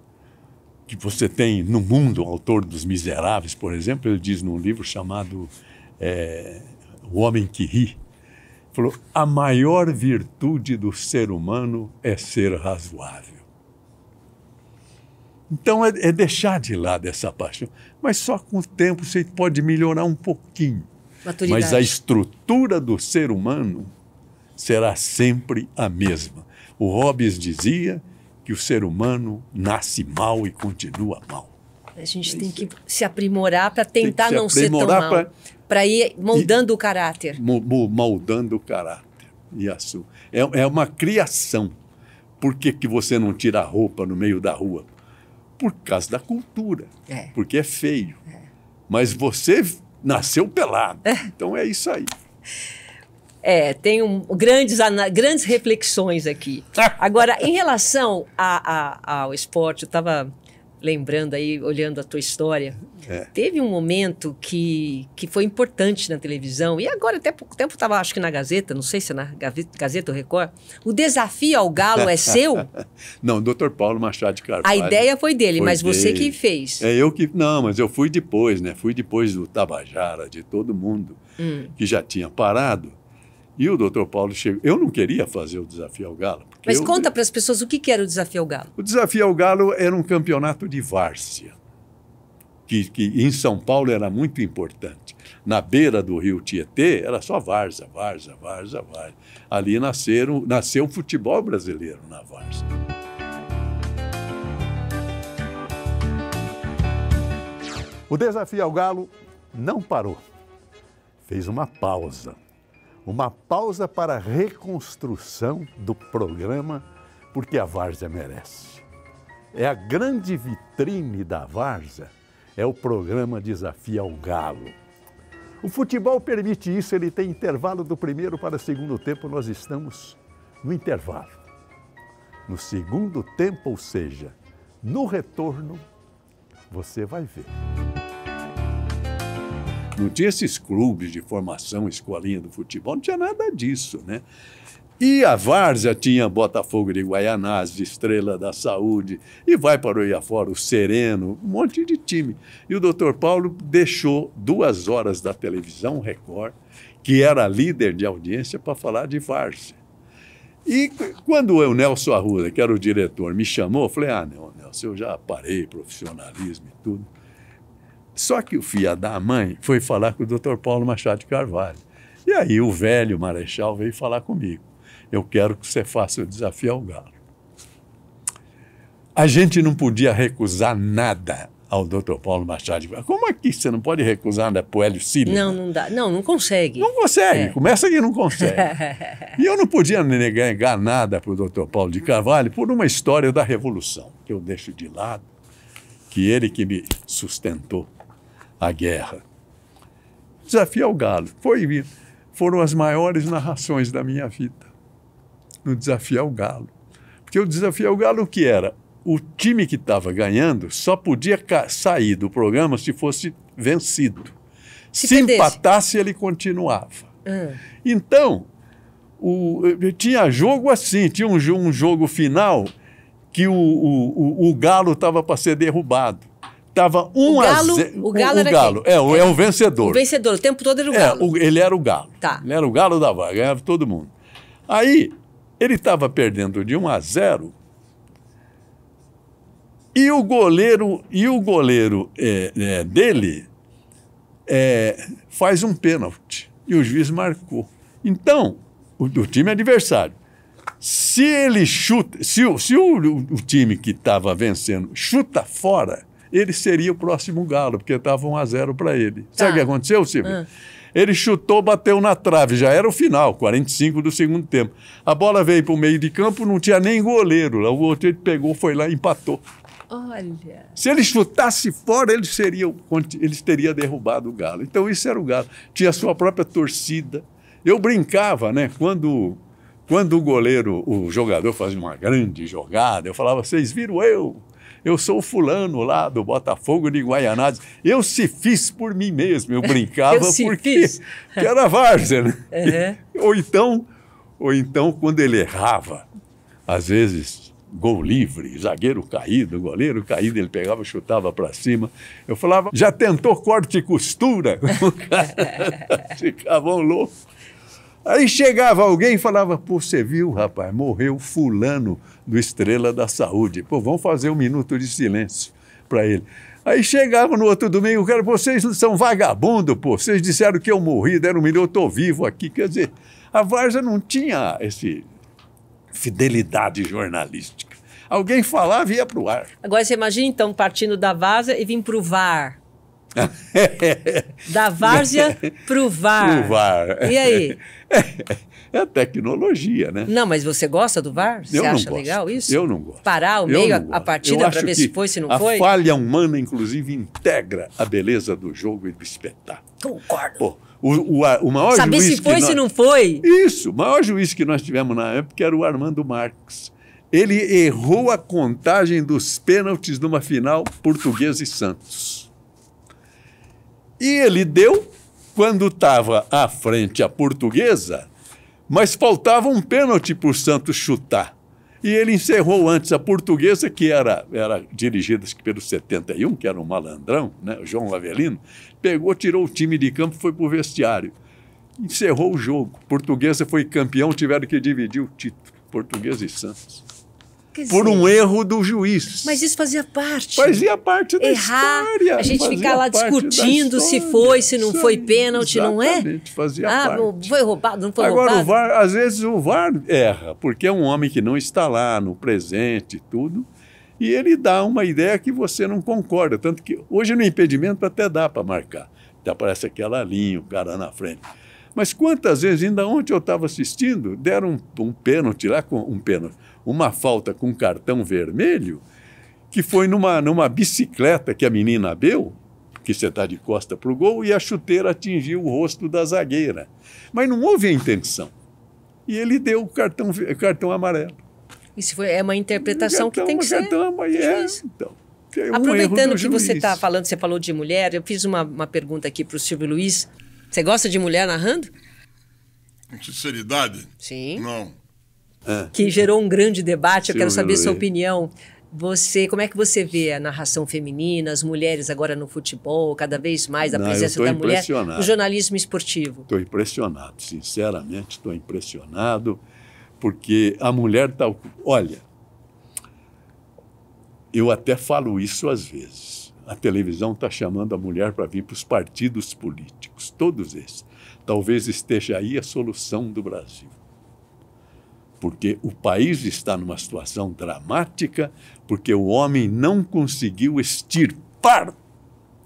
que você tem no mundo, o autor dos Miseráveis, por exemplo, ele diz num livro chamado O Homem que Ri, falou, a maior virtude do ser humano é ser razoável. Então é deixar de lado essa paixão. Mas só com o tempo você pode melhorar um pouquinho. Maturidade. Mas a estrutura do ser humano será sempre a mesma. O Hobbes dizia que o ser humano nasce mal e continua mal. A gente tem que se aprimorar para tentar não ser tão mal. Para ir moldando o caráter. Moldando o caráter. É uma criação. Por que você não tira a roupa no meio da rua? Por causa da cultura. Porque é feio. Mas você nasceu pelado. Então é isso aí. Tem grandes reflexões aqui. Agora, em relação ao esporte, eu estava lembrando aí, olhando a tua história, teve um momento que foi importante na televisão, e agora até pouco tempo estava, acho que na Gazeta, não sei se é na Gazeta ou Record, o desafio ao Galo é seu? Não, Dr. Paulo Machado de Carvalho. A ideia foi dele, mas você que fez. Não, mas eu fui depois, né? Fui depois do Tabajara, de todo mundo que já tinha parado. E o Dr. Paulo chegou. Eu não queria fazer o Desafio ao Galo. Mas conta para as pessoas o que era o Desafio ao Galo. O Desafio ao Galo era um campeonato de várzea, que em São Paulo era muito importante. Na beira do rio Tietê era só várzea. Ali nasceu o futebol brasileiro na várzea. O Desafio ao Galo não parou. Fez uma pausa. Uma pausa para a reconstrução do programa, porque a várzea merece. É a grande vitrine da várzea, é o programa Desafio ao Galo. O futebol permite isso, ele tem intervalo do primeiro para o segundo tempo, nós estamos no intervalo. No segundo tempo, ou seja, no retorno, você vai ver. Não tinha esses clubes de formação, escolinha do futebol, não tinha nada disso, né? E a várzea tinha Botafogo de Guaianazes, Estrela da Saúde, e vai para o Iafora, o Sereno, um monte de time. E o Dr. Paulo deixou 2 horas da televisão, Record, que era líder de audiência, para falar de várzea. E quando o Nelson Arruda, que era o diretor, me chamou, eu falei, não, Nelson, eu já parei profissionalismo e tudo. Só que o filho da mãe foi falar com o Dr. Paulo Machado de Carvalho. E aí o velho Marechal veio falar comigo. Eu quero que você faça o Desafio ao Galo. A gente não podia recusar nada ao Dr. Paulo Machado de Carvalho. Como aqui você não pode recusar nada para o Hélio Cílio? Não dá. Não consegue. Não consegue. Começa que não consegue. E eu não podia negar nada para o Dr. Paulo de Carvalho por uma história da Revolução, que eu deixo de lado, que ele que me sustentou a guerra. Desafio ao Galo. Foram as maiores narrações da minha vida. No Desafio ao Galo. Porque o Desafio ao Galo o que era? O time que estava ganhando só podia sair do programa se fosse vencido. Se empatasse, ele continuava. Então, tinha jogo assim, tinha um jogo final que o Galo estava para ser derrubado. Estava 1-0. O Galo era Galo. quem? É o vencedor. O vencedor, o tempo todo era o Galo. Ele era o Galo. Tá. Ele era o Galo da vaga, ganhava todo mundo. Aí, ele estava perdendo de 1-0 e o goleiro dele faz um pênalti e o juiz marcou. Então, o time adversário, se ele chuta, se o time que estava vencendo chuta fora, ele seria o próximo Galo, porque estava 1-0 para ele. Sabe o que aconteceu, Silvio? Ele chutou, bateu na trave, já era o final, 45 do segundo tempo. A bola veio para o meio de campo, não tinha nem goleiro. O outro pegou, foi lá e empatou. Olha. Se ele chutasse fora, ele teria derrubado o Galo. Então isso era o Galo. Tinha a sua própria torcida. Eu brincava, né? Quando o goleiro, o jogador fazia uma grande jogada, eu falava, vocês viram eu sou o fulano lá do Botafogo de Guaianazes. Eu se fiz por mim mesmo. Eu brincava porque era várzea, né? Uhum. Ou então, quando ele errava, às vezes, gol livre, zagueiro caído, goleiro caído, ele pegava e chutava para cima. Eu falava, já tentou corte e costura? Ficavam loucos. Aí chegava alguém e falava, pô, você viu, rapaz, morreu fulano do Estrela da Saúde. Pô, vamos fazer um minuto de silêncio para ele. Aí chegava no outro domingo, cara, vocês são vagabundo, pô, vocês disseram que eu morri, deram um minuto, eu estou vivo aqui. Quer dizer, a várzea não tinha essa fidelidade jornalística. Alguém falava e ia para o ar. Agora você imagina, então, partindo da várzea e vir para o VAR. Da várzea pro VAR. Pro VAR. E aí? É a tecnologia, né? Não, mas você gosta do VAR? Você acha legal isso? Eu não gosto. Parar o meio, a partida, para ver se foi, se não foi? A falha humana, inclusive, integra a beleza do jogo e do espetáculo. Concordo. Pô, o maior saber juiz se foi, se não foi. Isso, o maior juiz que nós tivemos na época era o Armando Marques. Ele errou a contagem dos pênaltis numa final Portuguesa e Santos. E ele deu, quando estava à frente a Portuguesa, mas faltava um pênalti para o Santos chutar. E ele encerrou antes a Portuguesa, que era dirigida pelo 71, que era um malandrão, né, o João Avelino, pegou, tirou o time de campo e foi para o vestiário. Encerrou o jogo. Portuguesa foi campeão, tiveram que dividir o título, Portuguesa e Santos. Por um erro do juiz. Mas isso fazia parte. Fazia parte da história. A gente ficar lá discutindo se foi, se não foi pênalti, não é? Exatamente, fazia parte. Foi roubado, não foi roubado. Agora, o VAR, às vezes o VAR erra, porque é um homem que não está lá no presente e tudo, e ele dá uma ideia que você não concorda. Tanto que hoje no impedimento até dá para marcar. Até aparece aquela linha, o cara na frente. Mas quantas vezes, ainda ontem eu estava assistindo, deram um pênalti lá, uma falta com cartão vermelho, que foi numa bicicleta que a menina deu, que você está de costa para o gol, e a chuteira atingiu o rosto da zagueira. Mas não houve a intenção. E ele deu o cartão amarelo. Isso é uma interpretação que tem que ser. Então, aproveitando que você está falando, você falou de mulher, eu fiz uma pergunta aqui para o Silvio Luiz. Você gosta de mulher narrando? Com sinceridade? Sim. Não. que gerou um grande debate. Eu quero saber Silvio sua Luiz. opinião. Como é que você vê a narração feminina, as mulheres agora no futebol, cada vez mais a Não, presença eu tô da mulher impressionado. no jornalismo esportivo? Estou impressionado, sinceramente estou impressionado, porque a mulher está... Olha, eu até falo isso às vezes. A televisão está chamando a mulher para vir para os partidos políticos, todos esses. Talvez esteja aí a solução do Brasil. Porque o país está numa situação dramática, porque o homem não conseguiu extirpar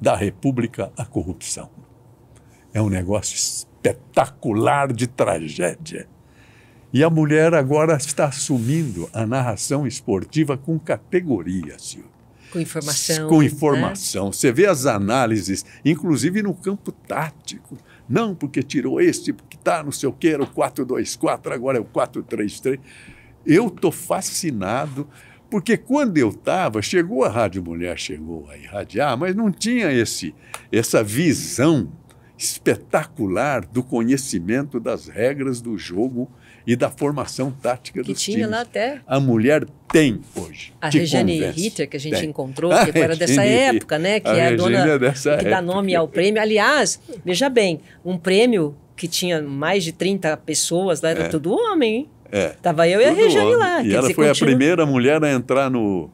da República a corrupção. É um negócio espetacular de tragédia. E a mulher agora está assumindo a narração esportiva com categoria, Silvio. Com informação. Com informação. Né? Você vê as análises, inclusive no campo tático. Não, porque tirou este, porque está não sei o que, era o 4-2-4, agora é o 4-3-3. Eu estou fascinado, porque quando eu estava, chegou a Rádio Mulher, chegou a irradiar, mas não tinha essa visão espetacular do conhecimento das regras do jogo e da formação tática dos times. Que tinha lá até. A mulher tem hoje. A Regiane Ritter, que a gente encontrou, que era dessa época, né? Que é a dona que dá nome ao prêmio. Aliás, veja bem, um prêmio que tinha mais de 30 pessoas, lá era tudo homem, hein? Tava eu e a Regiane lá. E ela foi a primeira mulher a entrar no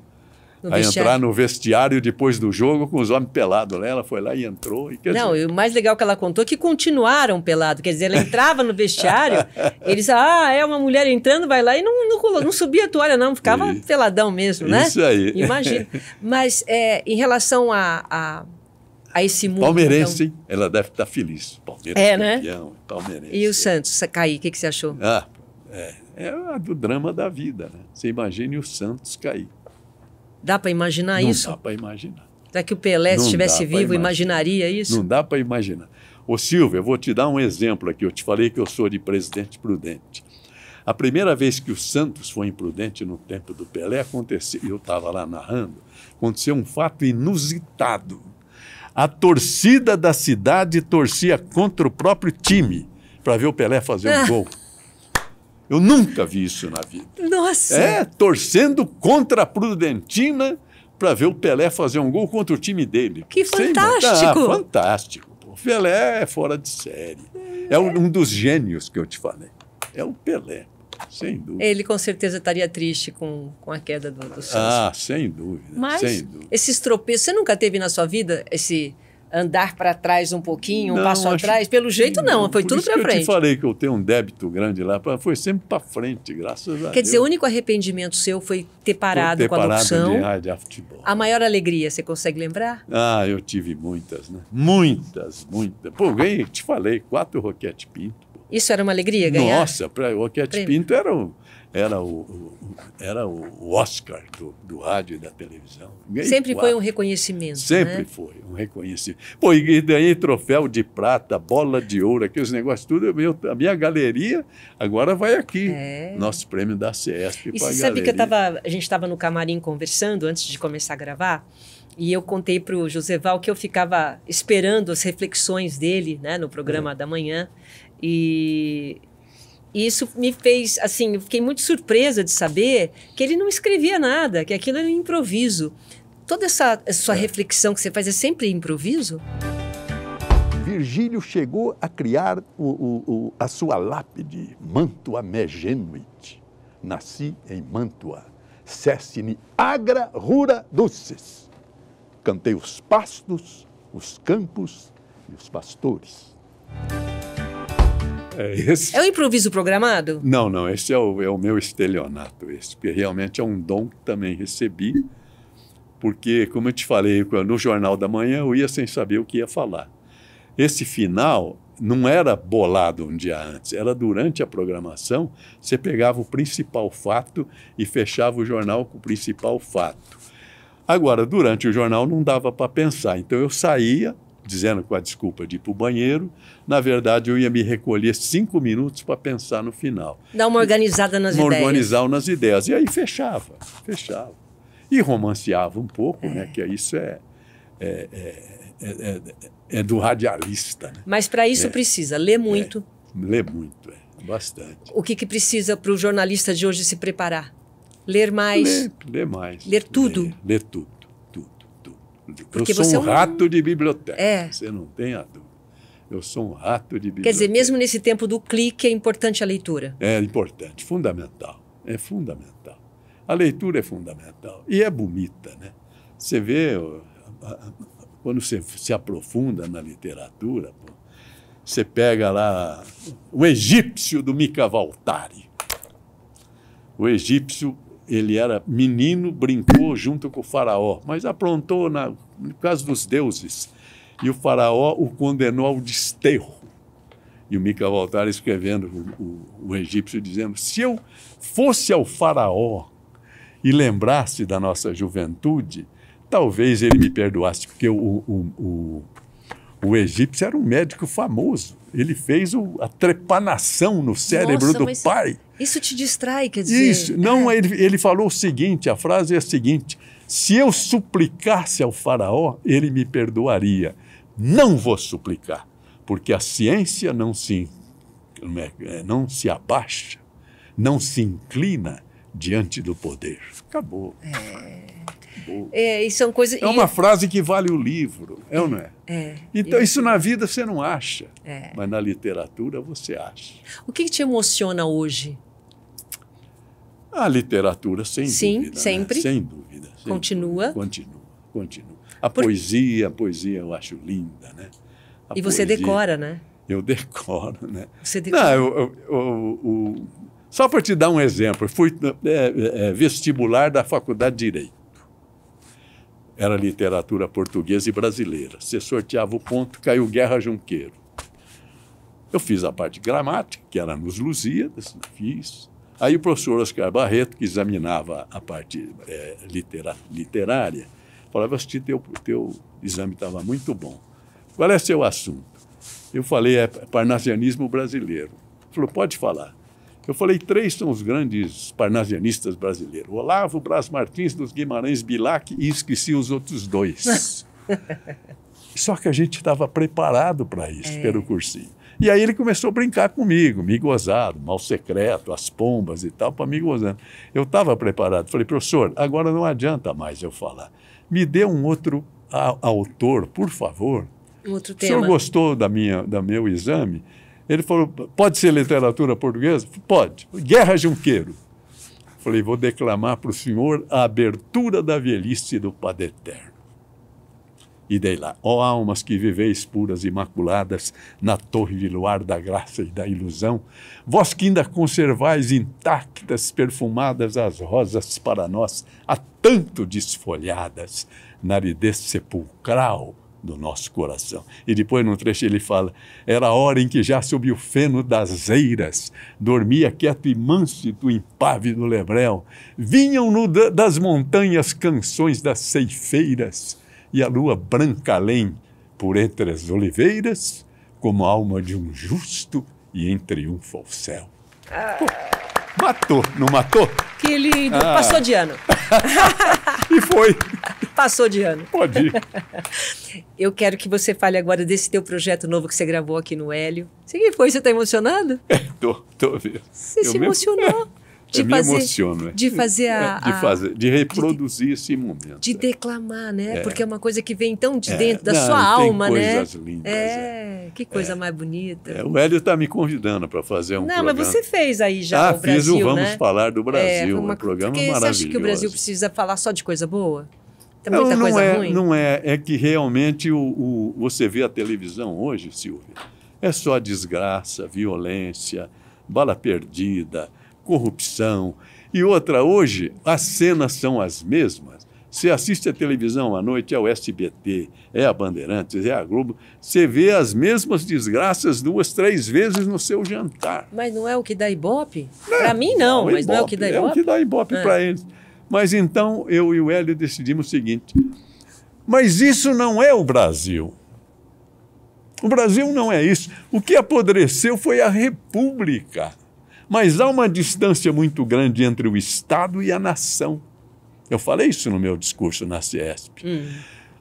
vestiário depois do jogo com os homens pelados. Ela foi lá e entrou. E, e o mais legal que ela contou é que continuaram pelados. Quer dizer, ela entrava no vestiário, eles, é uma mulher entrando, vai lá e não subia a toalha, não. Ficava peladão mesmo, né? Isso aí. Imagina. Mas em relação a esse mundo... Palmeirense, então... Ela deve estar feliz. Palmeirense campeão, né? Palmeirense. E o Santos, cair, o que você achou? É do drama da vida, né? Você imagine o Santos cair. Dá para imaginar isso? Não dá para imaginar. Será que o Pelé, se estivesse vivo, imaginaria isso? Não dá para imaginar. Ô Silvio, eu vou te dar um exemplo aqui. Eu te falei que eu sou de Presidente Prudente. A primeira vez que o Santos foi imprudente no tempo do Pelé, aconteceu, eu estava lá narrando, aconteceu um fato inusitado. A torcida da cidade torcia contra o próprio time para ver o Pelé fazer um gol. Eu nunca vi isso na vida. Nossa! Torcendo contra a Prudentina para ver o Pelé fazer um gol contra o time dele. Que fantástico! Fantástico. O Pelé é fora de série. É um dos gênios que eu te falei. É o Pelé, sem dúvida. Ele com certeza estaria triste com a queda do Santos. Sem dúvida. Mas sem dúvida. Esses tropeços, você nunca teve na sua vida esse... andar para trás um pouquinho, um passo atrás? Pelo jeito não, foi tudo para frente. Eu te falei que eu tenho um débito grande lá, foi sempre para frente, graças a Deus. Quer dizer, o único arrependimento seu foi ter parado com a locução. De futebol. A maior alegria, você consegue lembrar? Eu tive muitas, né? Muitas. Pô, ganhei, te falei, 4 Roquete Pinto. Pô. Isso era uma alegria ganhar? Nossa, o Roquete Pinto era o Oscar do rádio e da televisão. Sempre foi um reconhecimento, Sempre foi um reconhecimento. Pô, e ganhei troféu de prata, bola de ouro, aqueles negócios tudo. A minha galeria agora vai aqui. Nosso prêmio da CESP. E você sabe que a gente estava no camarim conversando antes de começar a gravar, e eu contei para o Joseval que eu ficava esperando as reflexões dele, né, no programa da manhã, e isso me fez, assim, eu fiquei muito surpresa de saber que ele não escrevia nada, que aquilo era um improviso. Toda essa sua reflexão que você faz é sempre improviso? Virgílio chegou a criar a sua lápide, Mantua me genuit. Nasci em Mantua, cessine agra rura dulces. Cantei os pastos, os campos e os pastores. É um improviso programado? Não, esse é o meu estelionato, porque realmente é um dom que também recebi, porque, como eu te falei, no Jornal da Manhã eu ia sem saber o que ia falar. Esse final não era bolado um dia antes, era durante a programação, você pegava o principal fato e fechava o jornal com o principal fato. Agora, durante o jornal não dava para pensar, então eu saía, dizendo com a desculpa de ir para o banheiro, na verdade eu ia me recolher 5 minutos para pensar no final. Dar uma organizada nas ideias. Organizar nas ideias. E aí fechava. E romanceava um pouco, né? Que isso é do radialista. Né? Mas para isso precisa ler muito. Ler muito, bastante. O que precisa para o jornalista de hoje se preparar? Ler mais? Ler mais. Ler tudo? Ler tudo. Porque eu sou um rato de biblioteca, É. você não tem a dúvida. Eu sou um rato de biblioteca. Quer dizer, mesmo nesse tempo do clique, é importante a leitura. É importante, fundamental. É fundamental. A leitura é fundamental. E é bonita, né? Você vê, quando você se aprofunda na literatura, pô, você pega lá o Egípcio do Mika Waltari. O egípcio, ele era menino, brincou junto com o faraó, mas aprontou no caso dos deuses. E o faraó o condenou ao desterro. E o Mika Waltari escrevendo o egípcio, dizendo, se eu fosse ao faraó e lembrasse da nossa juventude, talvez ele me perdoasse, porque o egípcio era um médico famoso. Ele fez a trepanação no cérebro do pai. Isso te distrai, quer dizer... Isso. Não, ele falou o seguinte, a frase é a seguinte, se eu suplicasse ao faraó, ele me perdoaria. Não vou suplicar, porque a ciência não se abaixa, não se inclina diante do poder. Acabou. Acabou. E são coisas... É uma frase que vale o livro, é ou não é? É. Então, isso na vida você não acha, É. mas na literatura você acha. O que te emociona hoje? A literatura, sem dúvida. Sim, sempre? Né? Sem dúvida. Sem Continua? Dúvida. Continua. A poesia eu acho linda, né? E você decora, né? Eu decoro, né? Você decora. Não, só para te dar um exemplo, eu fui vestibular da Faculdade de Direito. Era literatura portuguesa e brasileira. Você sorteava o ponto, caiu Guerra Junqueiro. Eu fiz a parte de gramática, que era nos Lusíadas, fiz. Aí o professor Oscar Barreto, que examinava a parte literária, falava assim, teu exame estava muito bom. Qual é seu assunto? Eu falei, é parnasianismo brasileiro. Ele falou, pode falar. Eu falei, 3 são os grandes parnasianistas brasileiros. Olavo, Brás Martins, dos Guimarães, Bilac, e esqueci os outros 2. Só que a gente estava preparado para isso, pelo cursinho. E aí ele começou a brincar comigo, me gozado, Mal Secreto, As Pombas e tal, para me gozando. Eu estava preparado. Falei, professor, agora não adianta mais eu falar. Me dê um outro autor, por favor. Um outro tema. O senhor gostou do meu exame? Ele falou, pode ser literatura portuguesa? Pode. Guerra Junqueiro. Falei, vou declamar para o senhor a abertura da velhice do Padre Eterno. E dei lá, ó almas que viveis puras e imaculadas na torre de luar da graça e da ilusão, vós que ainda conservais intactas, perfumadas as rosas para nós, há tanto desfolhadas, na aridez sepulcral do nosso coração. E depois, no trecho, ele fala, era a hora em que já sob o feno das eiras, dormia quieto e manso impávido lebrel, vinham das montanhas canções das ceifeiras, e a lua branca além, por entre as oliveiras, como a alma de um justo e em triunfo ao céu. Pô, matou, não matou? Que lindo, passou de ano. E foi. Passou de ano. Pode ir. Eu quero que você fale agora desse teu projeto novo que você gravou aqui no Hélio. Que foi? Você está emocionado? Tô vendo. Você se emocionou? Me emociono. De fazer de reproduzir esse momento. De declamar, né? Porque é uma coisa que vem tão de dentro da sua alma, né? Coisas lindas. Que coisa mais bonita. O Hélio está me convidando para fazer um programa. Não, mas você fez aí já o Brasil, fiz o Vamos né? Falar do Brasil, um programa maravilhoso. Você acha que o Brasil precisa falar só de coisa boa? Tem muita coisa ruim? Não é. É que realmente você vê a televisão hoje, Silvia, é só desgraça, violência, bala perdida, corrupção. E outra, hoje, as cenas são as mesmas. Você assiste a televisão à noite, é o SBT, é a Bandeirantes, é a Globo, você vê as mesmas desgraças 2, 3 vezes no seu jantar. Mas não é o que dá Ibope? Para mim, não, mas não é o que dá Ibope? É o que dá Ibope para eles. Mas então, eu e o Hélio decidimos o seguinte, mas isso não é o Brasil. O Brasil não é isso. O que apodreceu foi a República. Mas há uma distância muito grande entre o Estado e a nação. Eu falei isso no meu discurso na CESP.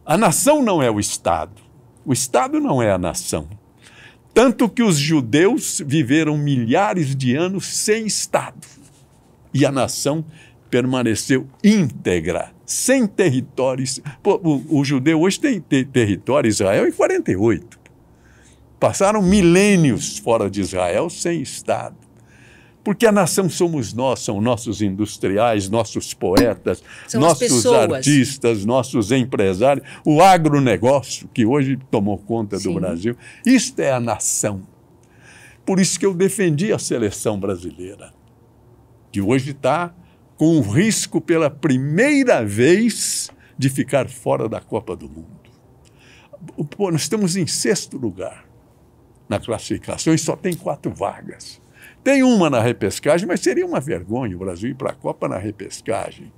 A nação não é o Estado. O Estado não é a nação. Tanto que os judeus viveram milhares de anos sem Estado. E a nação permaneceu íntegra, sem territórios. Pô, o judeu hoje tem território, Israel, em 48. Passaram milênios fora de Israel sem Estado. Porque a nação somos nós, são nossos industriais, nossos poetas, são nossos artistas, nossos empresários, o agronegócio, que hoje tomou conta do Brasil. Isto é a nação. Por isso que eu defendi a seleção brasileira, que hoje está com o risco pela primeira vez de ficar fora da Copa do Mundo. Pô, nós estamos em 6º lugar na classificação e só tem 4 vagas. Tem uma na repescagem, mas seria uma vergonha o Brasil ir para a Copa na repescagem.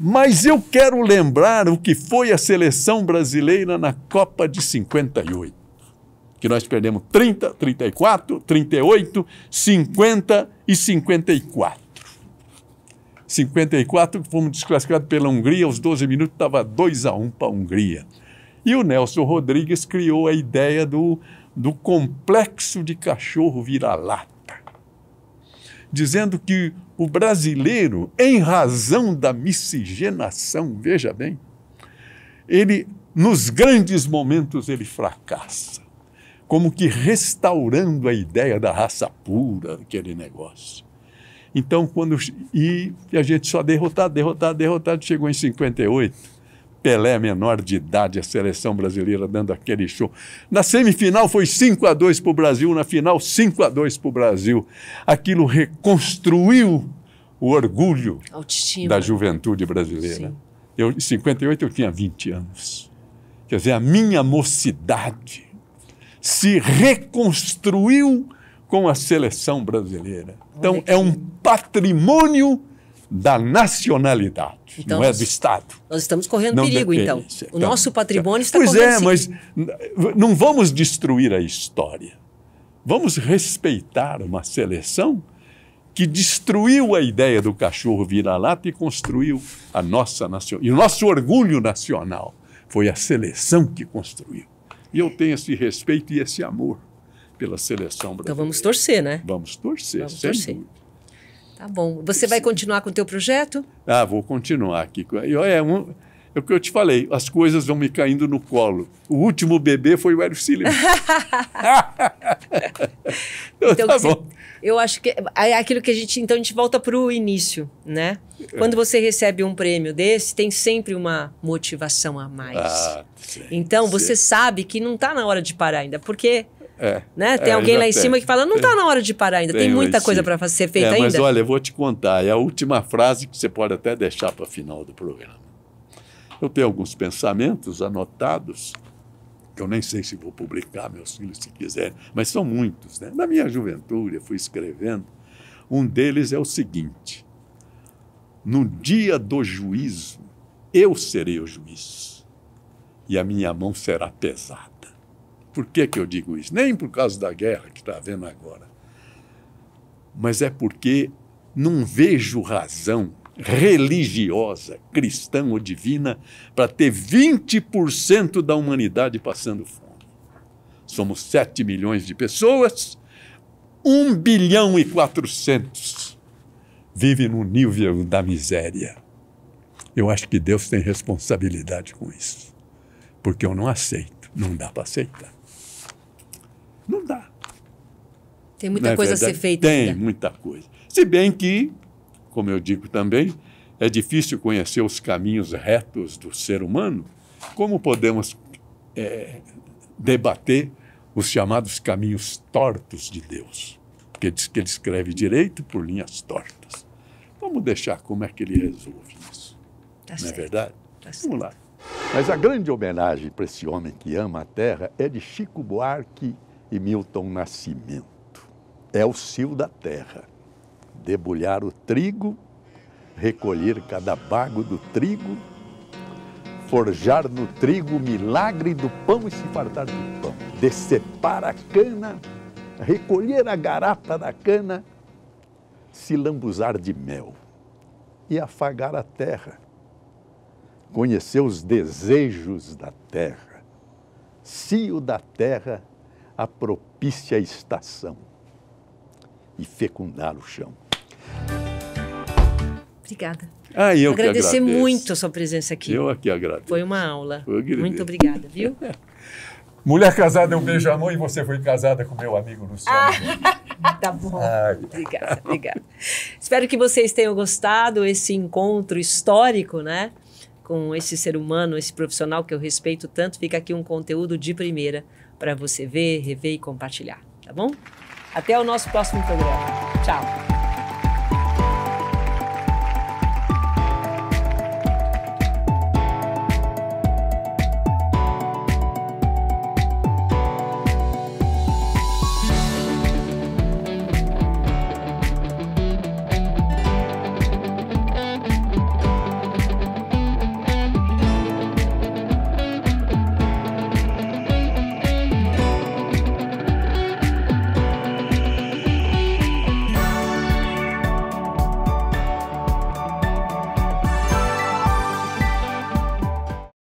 Mas eu quero lembrar o que foi a seleção brasileira na Copa de 58, que nós perdemos 30, 34, 38, 50 e 54. 54 fomos desclassificados pela Hungria, aos 12 minutos estava 2-1 para a Hungria. E o Nelson Rodrigues criou a ideia do complexo de cachorro vira-lata, dizendo que o brasileiro, em razão da miscigenação, veja bem, ele, nos grandes momentos, ele fracassa, como que restaurando a ideia da raça pura, aquele negócio. Então, e a gente só derrotado, chegou em 58, Pelé, menor de idade, a seleção brasileira dando aquele show. Na semifinal foi 5-2 para o Brasil, na final 5-2 para o Brasil. Aquilo reconstruiu o orgulho da juventude brasileira. Em 58 eu tinha 20 anos. Quer dizer, a minha mocidade se reconstruiu com a seleção brasileira. Então, é um patrimônio da nacionalidade, então, não é do Estado. Nós estamos correndo perigo, então. O nosso patrimônio está correndo perigo. Pois é, mas não vamos destruir a história. Vamos respeitar uma seleção que destruiu a ideia do cachorro vira-lata e construiu a nossa nação. E o nosso orgulho nacional foi a seleção que construiu. E eu tenho esse respeito e esse amor pela seleção brasileira. Então vamos torcer, né? Vamos torcer, sem dúvida. Tá bom. Você vai continuar com o teu projeto? Ah, vou continuar aqui. É o que eu te falei, as coisas vão me caindo no colo. O último bebê foi o Hélio Silva. Então, tá bom. Eu acho que é aquilo que a gente volta para o início, né? Quando você recebe um prêmio desse, tem sempre uma motivação a mais. Então, você sabe que não está na hora de parar ainda, porque... né? Tem alguém lá em cima que fala, não está na hora de parar ainda, tem muita coisa para ser feita ainda. Mas olha, eu vou te contar, é a última frase que você pode até deixar para o final do programa. Eu tenho alguns pensamentos anotados, que eu nem sei se vou publicar, meus filhos se quiserem, mas são muitos, né? Na minha juventude eu fui escrevendo, um deles é o seguinte: no dia do juízo, eu serei o juiz, e a minha mão será pesada. Por que eu digo isso? Nem por causa da guerra que está havendo agora, mas é porque não vejo razão religiosa, cristã ou divina, para ter 20% da humanidade passando fome. Somos 7 milhões de pessoas, 1 bilhão e 400 vivem no nível da miséria. Eu acho que Deus tem responsabilidade com isso, porque eu não aceito, não dá para aceitar. Não dá. Tem muita coisa a ser feita ainda. Tem muita coisa. Se bem que, como eu digo também, é difícil conhecer os caminhos retos do ser humano. Como podemos debater os chamados caminhos tortos de Deus? Porque diz que ele escreve direito por linhas tortas. Vamos deixar como é que ele resolve isso. Não é verdade? Vamos lá. Mas a grande homenagem para esse homem que ama a terra é de Chico Buarque e Milton Nascimento. É o cio da terra. Debulhar o trigo, recolher cada bago do trigo, forjar no trigo o milagre do pão e se fartar de pão. Decepar a cana, recolher a garapa da cana, se lambuzar de mel e afagar a terra. Conhecer os desejos da terra, cio da terra, a propícia estação, e fecundar o chão. Obrigada. Eu agradecer que agradeço. muito a sua presença aqui. Eu aqui agradeço. Foi uma aula. Muito obrigada, viu? Mulher casada é um beijamão e você foi casada com meu amigo Luciano. Tá bom. Obrigada. Espero que vocês tenham gostado desse encontro histórico, né? Com esse ser humano, esse profissional que eu respeito tanto. Fica aqui um conteúdo de primeira para você ver, rever e compartilhar, tá bom? Até o nosso próximo programa. Tchau.